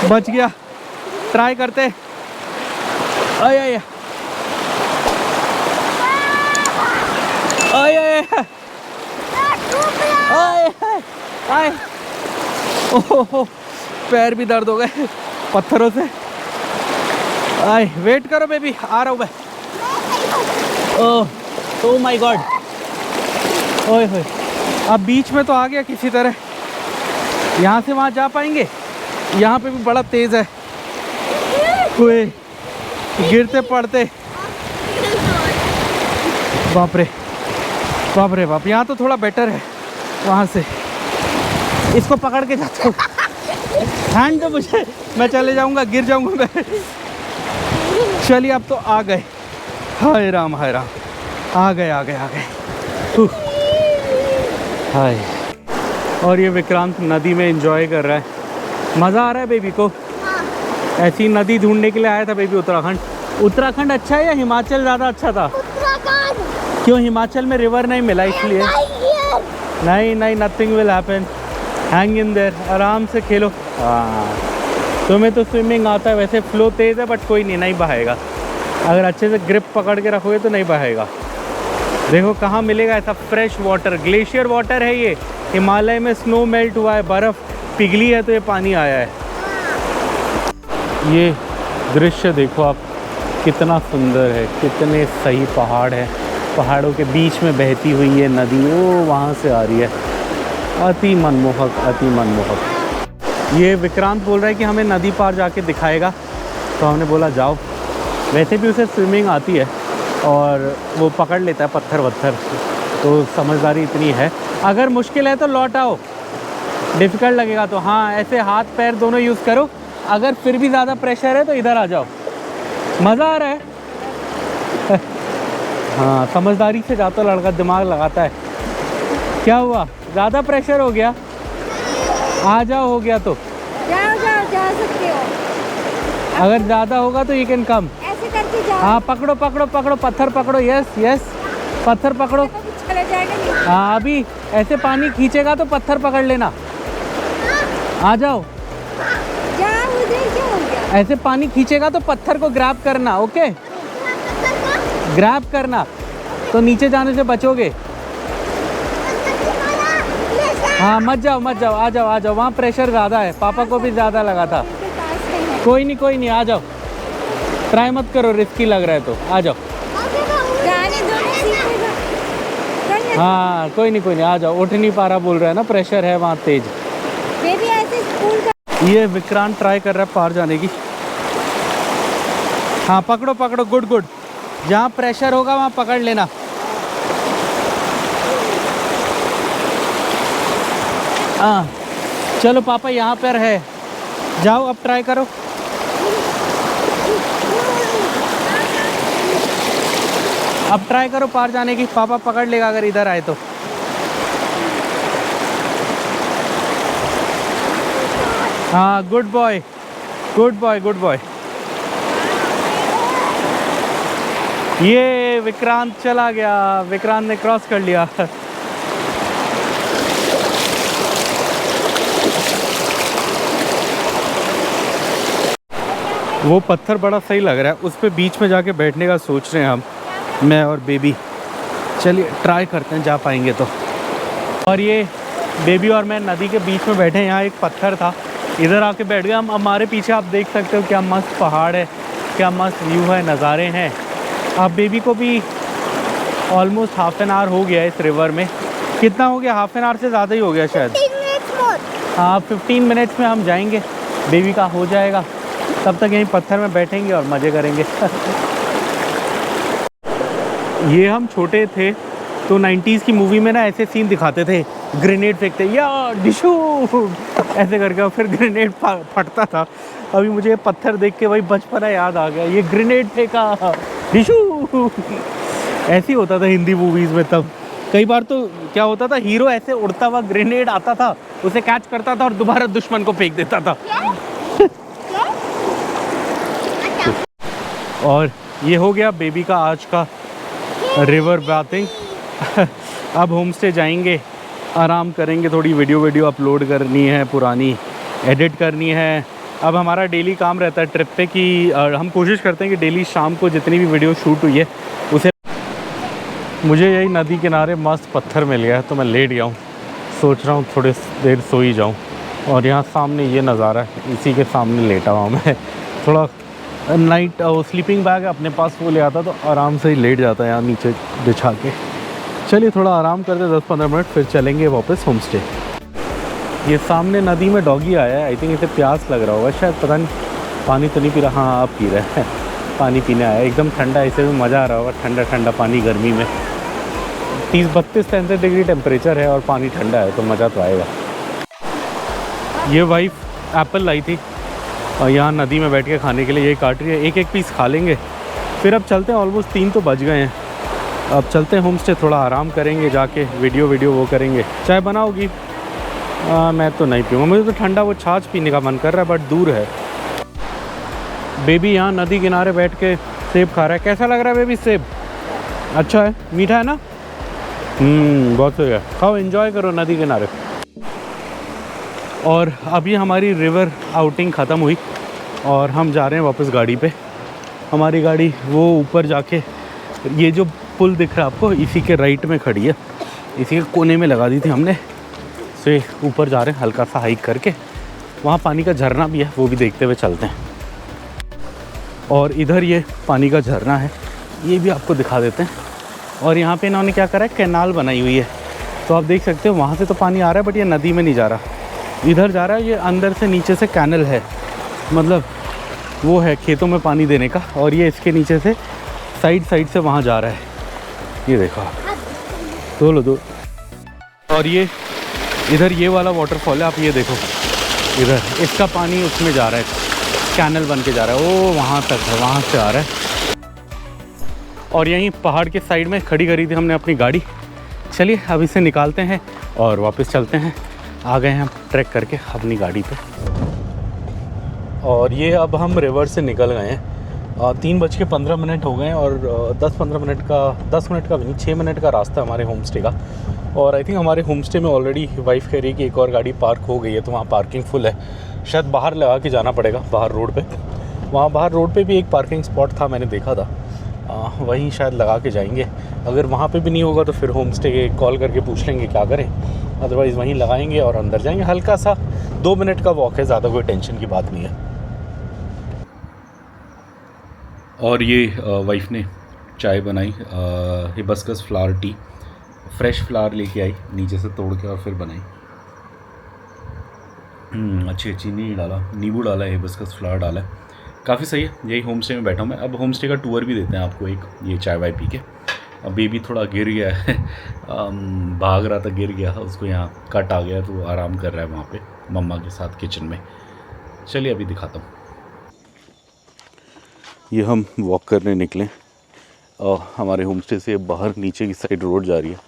बच गया, ट्राई करते। आए ओहो, पैर भी दर्द हो गए पत्थरों से। आए, वेट करो बेबी, आ रहा हूँ मैं। ओह माय गॉड, ओए होए, अब बीच में तो आ गया किसी तरह। यहाँ से वहाँ जा पाएंगे? यहाँ पे भी बड़ा तेज़ है, ओए गिरते पड़ते। बाप रे बाप, यहाँ तो थोड़ा बेटर है। वहाँ से इसको पकड़ के जाता हूँ, हैंड तो मुझे, मैं चले जाऊँगा, गिर जाऊँगा मैं। चलिए अब तो आ गए, हाय राम आ गए। हाय। और ये विक्रांत नदी में एंजॉय कर रहा है, मज़ा आ रहा है बेबी को। ऐसी नदी ढूंढने के लिए आया था बेबी उत्तराखंड। उत्तराखंड अच्छा है या हिमाचल ज़्यादा अच्छा था? उत्तराखंड। क्यों, हिमाचल में रिवर नहीं मिला इसलिए? नहीं नहीं, nothing will happen, hang in their, आराम से खेलो। हाँ, तुम्हें तो स्विमिंग आता है, वैसे फ्लो तेज़ है बट कोई नहीं, नहीं बहाएगा। अगर अच्छे से ग्रिप पकड़ के रखोगे तो नहीं बहाएगा। देखो कहाँ मिलेगा ऐसा फ्रेश वाटर, ग्लेशियर वाटर है ये। हिमालय में स्नो मेल्ट हुआ है, बर्फ़ पिघली है तो ये पानी आया है। ये दृश्य देखो आप, कितना सुंदर है, कितने सही पहाड़ है, पहाड़ों के बीच में बहती हुई ये नदी वो वहाँ से आ रही है, अति मनमोहक, अति मनमोहक। ये विक्रांत बोल रहा है कि हमें नदी पार जाके दिखाएगा, तो हमने बोला जाओ। वैसे भी उसे स्विमिंग आती है और वो पकड़ लेता है पत्थर वत्थर, तो समझदारी इतनी है। अगर मुश्किल है तो लौट आओ, डिफ़िकल्ट लगेगा तो हाँ ऐसे हाथ पैर दोनों यूज़ करो। अगर फिर भी ज़्यादा प्रेशर है तो इधर आ जाओ, मज़ा आ रहा है। हाँ, समझदारी से जाता लड़का, दिमाग लगाता है। क्या हुआ, ज़्यादा प्रेशर हो गया? आ जाओ, हो गया तो जाओ जाओ, जा सकते हो। अगर ज़्यादा होगा तो यू कैन कम। ऐसे करके जाओ। हाँ, पकड़ो पकड़ो पकड़ो, पत्थर पकड़ो, यस यस, पत्थर पकड़ो। चला जाएगा नहीं। हाँ, अभी ऐसे पानी खींचेगा तो पत्थर पकड़ लेना। आ जाओ, जाओ, उधर क्या हो गया? ऐसे पानी खींचेगा तो पत्थर को ग्रैब करना, ओके? ग्रैब करना तो नीचे जाने से बचोगे। हाँ, मत जाओ मत जाओ, आ जाओ आ जाओ, वहाँ प्रेशर ज़्यादा है, पापा को भी ज़्यादा लगा था। उनके पास नहीं है। कोई नहीं, आ जाओ, ट्राई मत करो, रिस्की लग रहा है तो आ जाओ। जाने दो, नहीं सीखेगा। चल, हाँ, कोई नहीं, आ जाओ। उठ नहीं पा रहा बोल रहा है ना, प्रेशर है वहाँ तेज। बेबी ऐसे स्कूल का। ये विक्रांत ट्राई कर रहा है पार जाने की। हाँ, पकड़ो पकड़ो, गुड गुड, जहाँ प्रेशर होगा वहाँ पकड़ लेना। हाँ, चलो पापा यहाँ पर है, जाओ अब ट्राई करो। अब ट्राई करो पार जाने की, पापा पकड़ लेगा अगर इधर आए तो। हाँ, good boy good boy good boy. ये विक्रांत चला गया, विक्रांत ने क्रॉस कर लिया। वो पत्थर बड़ा सही लग रहा है, उस पे बीच में जाके बैठने का सोच रहे हैं हम, मैं और बेबी। चलिए ट्राई करते हैं, जा पाएंगे तो। और ये बेबी और मैं नदी के बीच में बैठे हैं, यहाँ एक पत्थर था, इधर आके बैठ गए हम। हमारे पीछे आप देख सकते हो क्या मस्त पहाड़ है, क्या मस्त व्यू है, नज़ारे हैं। अब बेबी को भी ऑलमोस्ट हाफ एन आवर हो गया है इस रिवर में। कितना हो गया, हाफ एन आवर से ज़्यादा ही हो गया शायद। 15 मिनट्स मोर। हाँ, 15 मिनट्स में हम जाएंगे, बेबी का हो जाएगा। तब तक यहीं पत्थर में बैठेंगे और मज़े करेंगे। ये हम छोटे थे तो 90s की मूवी में ना ऐसे सीन दिखाते थे, ग्रेनेड फेंकते या डिशू ऐसे करके, और फिर ग्रेनेड फटता था। अभी मुझे ये पत्थर देख के वही बचपना याद आ गया, ये ग्रेनेड फेंका डिशू, ऐसे ही होता था हिंदी मूवीज़ में तब। कई बार तो क्या होता था, हीरो ऐसे उड़ता हुआ ग्रेनेड आता था, उसे कैच करता था और दोबारा दुश्मन को फेंक देता था। और ये हो गया बेबी का आज का रिवर बाथिंग। अब होम स्टे जाएंगे, आराम करेंगे, थोड़ी वीडियो अपलोड करनी है, पुरानी एडिट करनी है। अब हमारा डेली काम रहता है ट्रिप पे कि हम कोशिश करते हैं कि डेली शाम को जितनी भी वीडियो शूट हुई है उसे। मुझे यही नदी किनारे मस्त पत्थर मिल गया है तो मैं लेट गया हूँ, सोच रहा हूँ थोड़ी देर सो ही जाऊँ। और यहाँ सामने ये नज़ारा है, इसी के सामने लेटा हुआ मैं। थोड़ा नाइट स्लीपिंग बैग अपने पास वो ले आता तो आराम से ही लेट जाता है यहाँ नीचे बिछा के। चलिए थोड़ा आराम करते 10-15 मिनट, फिर चलेंगे वापस होम स्टे। ये सामने नदी में डॉगी आया है, आई थिंक इसे प्यास लग रहा होगा शायद, पता नहीं, पानी तो नहीं पी रहा। हाँ, अब पी रहा है, पानी पीने आया, एकदम ठंडा, इसे भी मज़ा आ रहा होगा, ठंडा ठंडा पानी गर्मी में। 30-32-33 डिग्री टेम्परेचर है और पानी ठंडा है तो मज़ा तो आएगा। ये वाइफ एप्पल लाई थी और यहाँ नदी में बैठ के खाने के लिए ये काट रही है, एक एक पीस खा लेंगे फिर अब चलते हैं। ऑलमोस्ट 3 तो बज गए हैं, अब चलते हैं होम स्टे, थोड़ा आराम करेंगे, जाके वीडियो वो करेंगे। चाय बनाओगी? मैं तो नहीं पीऊँगा, मुझे तो ठंडा वो छाछ पीने का मन कर रहा है, बट दूर है। बेबी यहाँ नदी किनारे बैठ के सेब खा रहा है। कैसा लग रहा है बेबी सेब? अच्छा है, मीठा है ना? बहुत सही है, खाओ एंजॉय करो नदी किनारे। और अभी हमारी रिवर आउटिंग ख़त्म हुई और हम जा रहे हैं वापस गाड़ी पे। हमारी गाड़ी वो ऊपर जाके, ये जो पुल दिख रहा है आपको, इसी के राइट में खड़ी है, इसी के कोने में लगा दी थी हमने। से ऊपर जा रहे हैं हल्का सा हाइक करके, वहाँ पानी का झरना भी है, वो भी देखते हुए चलते हैं। और इधर ये पानी का झरना है, ये भी आपको दिखा देते हैं। और यहाँ पे इन्होंने क्या करा है, कैनाल बनाई हुई है, तो आप देख सकते हो वहाँ से तो पानी आ रहा है, बट ये नदी में नहीं जा रहा, इधर जा रहा है। ये अंदर से नीचे से कैनल है, मतलब वो है खेतों में पानी देने का, और ये इसके नीचे से साइड से वहाँ जा रहा है। ये देखो आप, दो। और ये इधर ये वाला वाटरफॉल है, आप ये देखो, इधर इसका पानी उसमें जा रहा है, कैनल बन के जा रहा है, वो वहाँ तक है, वहाँ से आ रहा है। और यहीं पहाड़ के साइड में खड़ी करी थी हमने अपनी गाड़ी। चलिए अब इसे निकालते हैं और वापस चलते हैं। आ गए हैं हम ट्रैक करके अपनी गाड़ी पे। और ये अब हम रिवर से निकल गए हैं। 3:15 हो गए हैं और 10 मिनट का भी नहीं, 6 मिनट का रास्ता हमारे होम स्टे का। और आई थिंक हमारे होम स्टे में ऑलरेडी वाइफ कह रही है कि एक और गाड़ी पार्क हो गई है, तो वहाँ पार्किंग फुल है, शायद बाहर लगा के जाना पड़ेगा, बाहर रोड पे। वहाँ बाहर रोड पे भी एक पार्किंग स्पॉट था, मैंने देखा था, वहीं शायद लगा के जाएंगे। अगर वहाँ पे भी नहीं होगा तो फिर होम स्टे कॉल करके पूछ लेंगे क्या करें, अदरवाइज़ वहीं लगाएंगे और अंदर जाएंगे। हल्का सा 2 मिनट का वॉक है, ज़्यादा कोई टेंशन की बात नहीं है। और ये वाइफ ने चाय बनाई, hibiscus flower T, fresh flower लेके आई नीचे से तोड़ के और फिर बनाई। अच्छी चीनी डाला, नींबू डाला है, हिबिस्कस फ्लावर डाला है, काफ़ी सही है। यही होम स्टे में बैठा हूँ मैं। अब होम स्टे का टूर भी देते हैं आपको एक, ये चाय वाय पी के। अब बेबी थोड़ा गिर गया है भाग रहा था, गिर गया, उसको यहाँ कट आ गया, तो आराम कर रहा है वहाँ पे मम्मा के साथ किचन में। चलिए अभी दिखाता हूँ। ये हम वॉक करने निकले और हमारे होम स्टे से बाहर नीचे की साइड रोड जा रही है,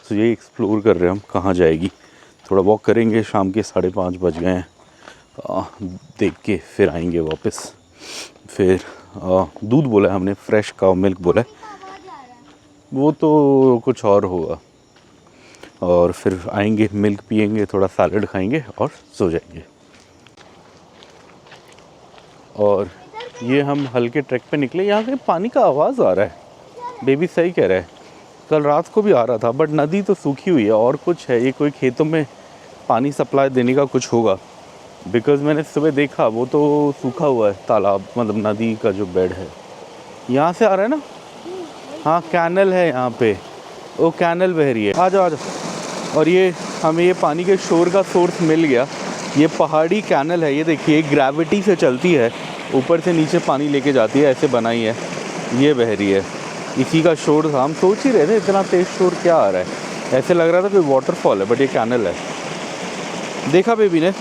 तो ये एक्सप्लोर कर रहे हैं हम कहाँ जाएगी। थोड़ा वॉक करेंगे, शाम के 5:30 बज गए हैं, देख के फिर आएंगे वापस। फिर दूध बोला है हमने, फ्रेश काउ मिल्क बोला है, वो तो कुछ और होगा। और फिर आएंगे, मिल्क पियेंगे, थोड़ा सैलड खाएंगे और सो जाएंगे। और ये हम हल्के ट्रैक पे निकले, यहाँ से पानी का आवाज़ आ रहा है, बेबी सही कह रहा है, कल रात को भी आ रहा था, बट नदी तो सूखी हुई है और कुछ है, ये कोई खेतों में पानी सप्लाई देने का कुछ होगा, बिकॉज़ मैंने सुबह देखा वो तो सूखा हुआ है तालाब, मतलब नदी का जो बेड है। यहाँ से आ रहा है ना, हाँ कैनल है यहाँ पे, वो कैनल बह रही है, आ जाओ आ जाओ। और ये हमें ये पानी के शोर का सोर्स मिल गया, ये पहाड़ी कैनल है, ये देखिए ग्रेविटी से चलती है, ऊपर से नीचे पानी लेके जाती है, ऐसे बनाई है, ये बह रही है, इसी का शोर था। हम सोच ही रहे थे इतना तेज़ शोर क्या आ रहा है, ऐसे लग रहा था कोई वाटरफॉल है, बट ये कैनल है। देखा बेबी ने,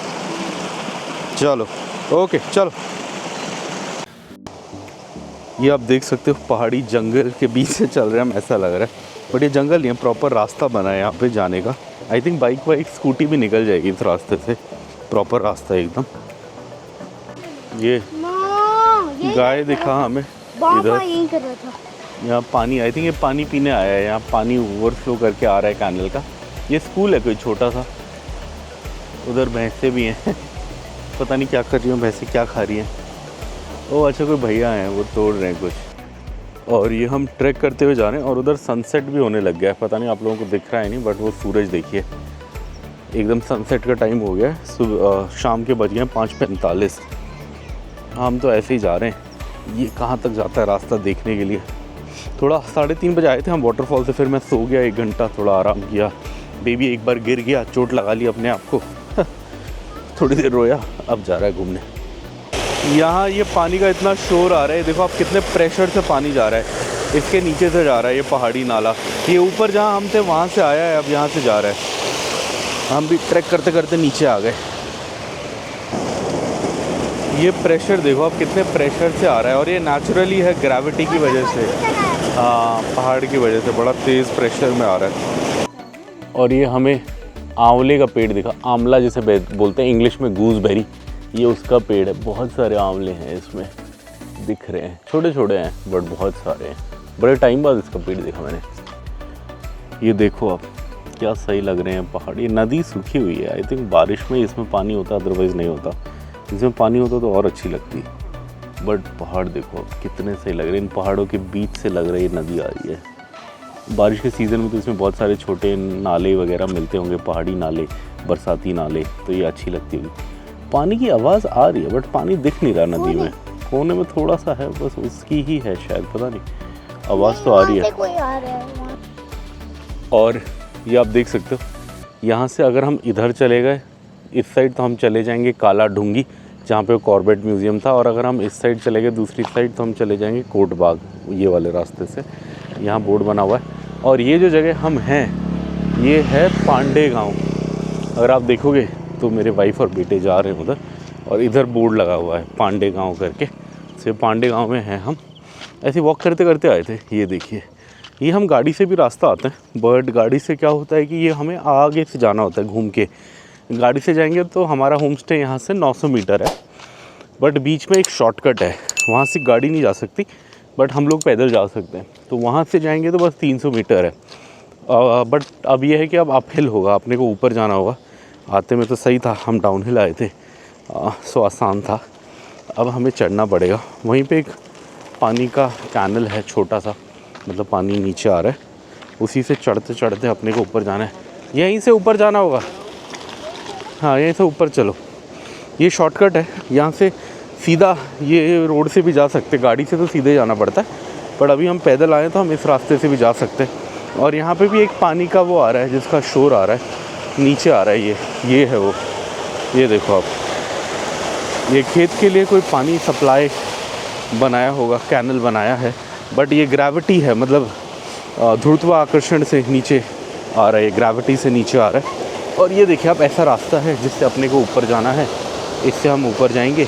चलो ओके चलो। ये आप देख सकते हो पहाड़ी जंगल के बीच से चल रहे हैं हम, ऐसा लग रहा है, बट ये जंगल नहीं है, प्रॉपर रास्ता बना है यहाँ पे जाने का। आई थिंक बाइक वाइक स्कूटी भी निकल जाएगी इस रास्ते से, प्रॉपर रास्ता है एकदम। ये गाय दिखा हमें इधर, यही कर रहा था। यहाँ पानी, आई थिंक ये पानी पीने आया है, यहाँ पानी ओवरफ्लो करके आ रहा है कैनल का। ये स्कूल है कोई छोटा सा, उधर भैंसें भी हैं पता नहीं क्या कर रही हैं भैंसें, क्या खा रही हैं। ओह अच्छा, कोई भैया हैं वो तोड़ रहे हैं कुछ। और ये हम ट्रैक करते हुए जा रहे हैं और उधर सनसेट भी होने लग गया है, पता नहीं आप लोगों को दिख रहा है नहीं, बट वो सूरज देखिए एकदम सनसेट का टाइम हो गया है। सुबह शाम के बज गए 5:45। हम तो ऐसे ही जा रहे हैं, ये कहाँ तक जाता है रास्ता देखने के लिए। थोड़ा 3:30 बजे आए थे हम वाटरफॉल से, फिर मैं सो गया 1 घंटा, थोड़ा आराम किया। बेबी एक बार गिर गया, चोट लगा ली अपने आप को थोड़ी देर रोया, अब जा रहा है घूमने। यहाँ ये पानी का इतना शोर आ रहा है, देखो आप कितने प्रेशर से पानी जा रहा है, इसके नीचे से जा रहा है ये पहाड़ी नाला। ये ऊपर जहाँ हम थे वहाँ से आया है, अब यहाँ से जा रहा है। हम भी ट्रैक करते करते नीचे आ गए। ये प्रेशर देखो आप कितने प्रेशर से आ रहा है, और ये नेचुरली है ग्रेविटी की वजह से, पहाड़ की वजह से बड़ा तेज़ प्रेशर में आ रहा है। और ये हमें आंवले का पेड़ दिखा, आंवला जिसे बोलते हैं इंग्लिश में गूसबेरी, ये उसका पेड़ है, बहुत सारे आंवले हैं इसमें। दिख रहे हैं, छोटे छोटे हैं बट बहुत सारे हैं। बड़े टाइम बाद इसका पेड़ देखा मैंने। ये देखो आप, क्या सही लग रहे हैं पहाड़। ये नदी सूखी हुई है, आई थिंक बारिश में इसमें पानी होता, अदरवाइज़ नहीं होता। इसमें पानी होता तो और अच्छी लगती। बट पहाड़ देखो आप कितने सही लग रहे हैं। इन पहाड़ों के बीच से लग रहा है ये नदी आ रही है। बारिश के सीज़न में तो इसमें बहुत सारे छोटे नाले वगैरह मिलते होंगे, पहाड़ी नाले, बरसाती नाले, तो ये अच्छी लगती होगी। पानी की आवाज़ आ रही है बट पानी दिख नहीं रहा नदी में। कोने में थोड़ा सा है, बस उसकी ही है शायद, पता नहीं, आवाज़ तो आ रही है। कोई आ रहा है वहाँ। और ये आप देख सकते हो, यहाँ से अगर हम इधर चले गए इस साइड तो हम चले जाएंगे काला ढूंगी, जहाँ पे कॉर्बेट म्यूज़ियम था। और अगर हम इस साइड चले गए दूसरी साइड तो हम चले जाएंगे कोट बाग, ये वाले रास्ते से। यहाँ बोर्ड बना हुआ है। और ये जो जगह हम हैं ये है पांडे गांव। अगर आप देखोगे तो मेरे वाइफ और बेटे जा रहे हैं उधर, और इधर बोर्ड लगा हुआ है पांडे गांव करके। से पांडे गांव में हैं हम। ऐसे वॉक करते करते आए थे। ये देखिए, ये हम गाड़ी से भी रास्ता आते हैं, बट गाड़ी से क्या होता है कि ये हमें आगे से जाना होता है घूम के। गाड़ी से जाएंगे तो हमारा होम स्टे यहाँ से 900 मीटर है, बट बीच में एक शॉर्टकट है, वहाँ से गाड़ी नहीं जा सकती, बट हम लोग पैदल जा सकते हैं। तो वहाँ से जाएंगे तो बस 300 मीटर है। बट अब ये है कि अब अपहिल होगा, अपने को ऊपर जाना होगा। आते में तो सही था, हम डाउनहिल आए थे, सो आसान था। अब हमें चढ़ना पड़ेगा। वहीं पे एक पानी का कैनल है छोटा सा, मतलब पानी नीचे आ रहा है, उसी से चढ़ते चढ़ते अपने को ऊपर जाना है। यहीं से ऊपर जाना होगा, हाँ यहीं से ऊपर चलो। ये शॉर्टकट है, यहाँ से सीधा ये रोड से भी जा सकते, गाड़ी से तो सीधे जाना पड़ता है, पर अभी हम पैदल आए तो हम इस रास्ते से भी जा सकते हैं। और यहाँ पे भी एक पानी का वो आ रहा है जिसका शोर आ रहा है, नीचे आ रहा है। ये है वो, ये देखो आप, ये खेत के लिए कोई पानी सप्लाई बनाया होगा, कैनल बनाया है, बट ये ग्रेविटी है, मतलब ध्रुत्वाकर्षण से नीचे आ रहा है, ये ग्रेविटी से नीचे आ रहा है। और ये देखिए आप, ऐसा रास्ता है जिससे अपने को ऊपर जाना है। इससे हम ऊपर जाएंगे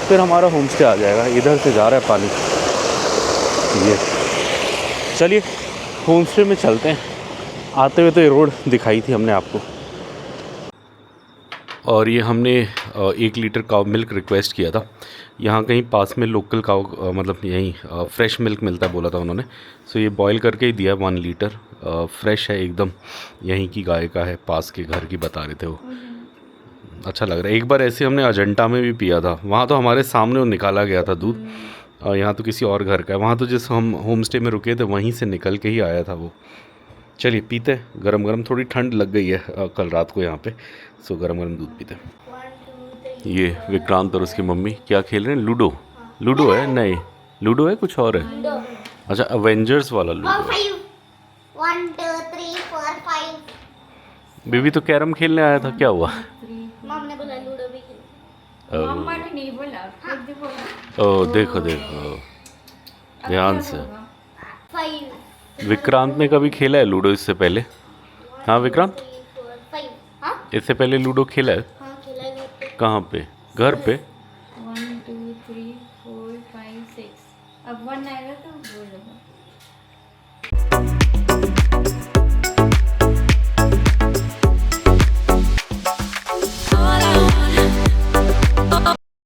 फिर हमारा होम स्टे आ जाएगा। इधर से जा रहा है पानी। ये चलिए होम स्टे में चलते हैं। आते हुए तो ये रोड दिखाई थी हमने आपको। और ये हमने 1 लीटर काव मिल्क रिक्वेस्ट किया था। यहाँ कहीं पास में लोकल काव मतलब यहीं फ्रेश मिल्क मिलता है बोला था उन्होंने। सो ये बॉईल करके ही दिया 1 लीटर, फ्रेश है एकदम, यहीं की गाय का है, पास के घर की बता रहे थे वो। अच्छा लग रहा है। एक बार ऐसे हमने अजंता में भी पिया था, वहाँ तो हमारे सामने वो निकाला गया था दूध, और यहाँ तो किसी और घर का है। वहाँ तो जिस हम होम स्टे में रुके थे वहीं से निकल के ही आया था वो। चलिए पीते, गरम गरम, थोड़ी ठंड लग गई है कल रात को यहाँ पे, सो गरम गरम दूध पीते। ये विक्रांत और उसकी मम्मी क्या खेल रहे हैं? लूडो। लूडो है? नहीं, लूडो है, कुछ और है। अच्छा, अवेंजर्स वाला लूडो। 1 2 3 4 5। बेबी तो कैरम खेलने आया था, क्या हुआ? मम्मी ने बोला लूडो भी खेलो। मम्मा ने नहीं बोला, खुद भी बोला। ओ देखो देखो, ध्यान से। 5 विक्रांत ने कभी खेला है लूडो इससे पहले? हाँ विक्रांत, 3 4 5। हाँ इससे पहले लूडो खेला है? हाँ खेला है घर पे। कहाँ पे? घर पे? 1 2 3 4 5 6। अब 1 आएगा तो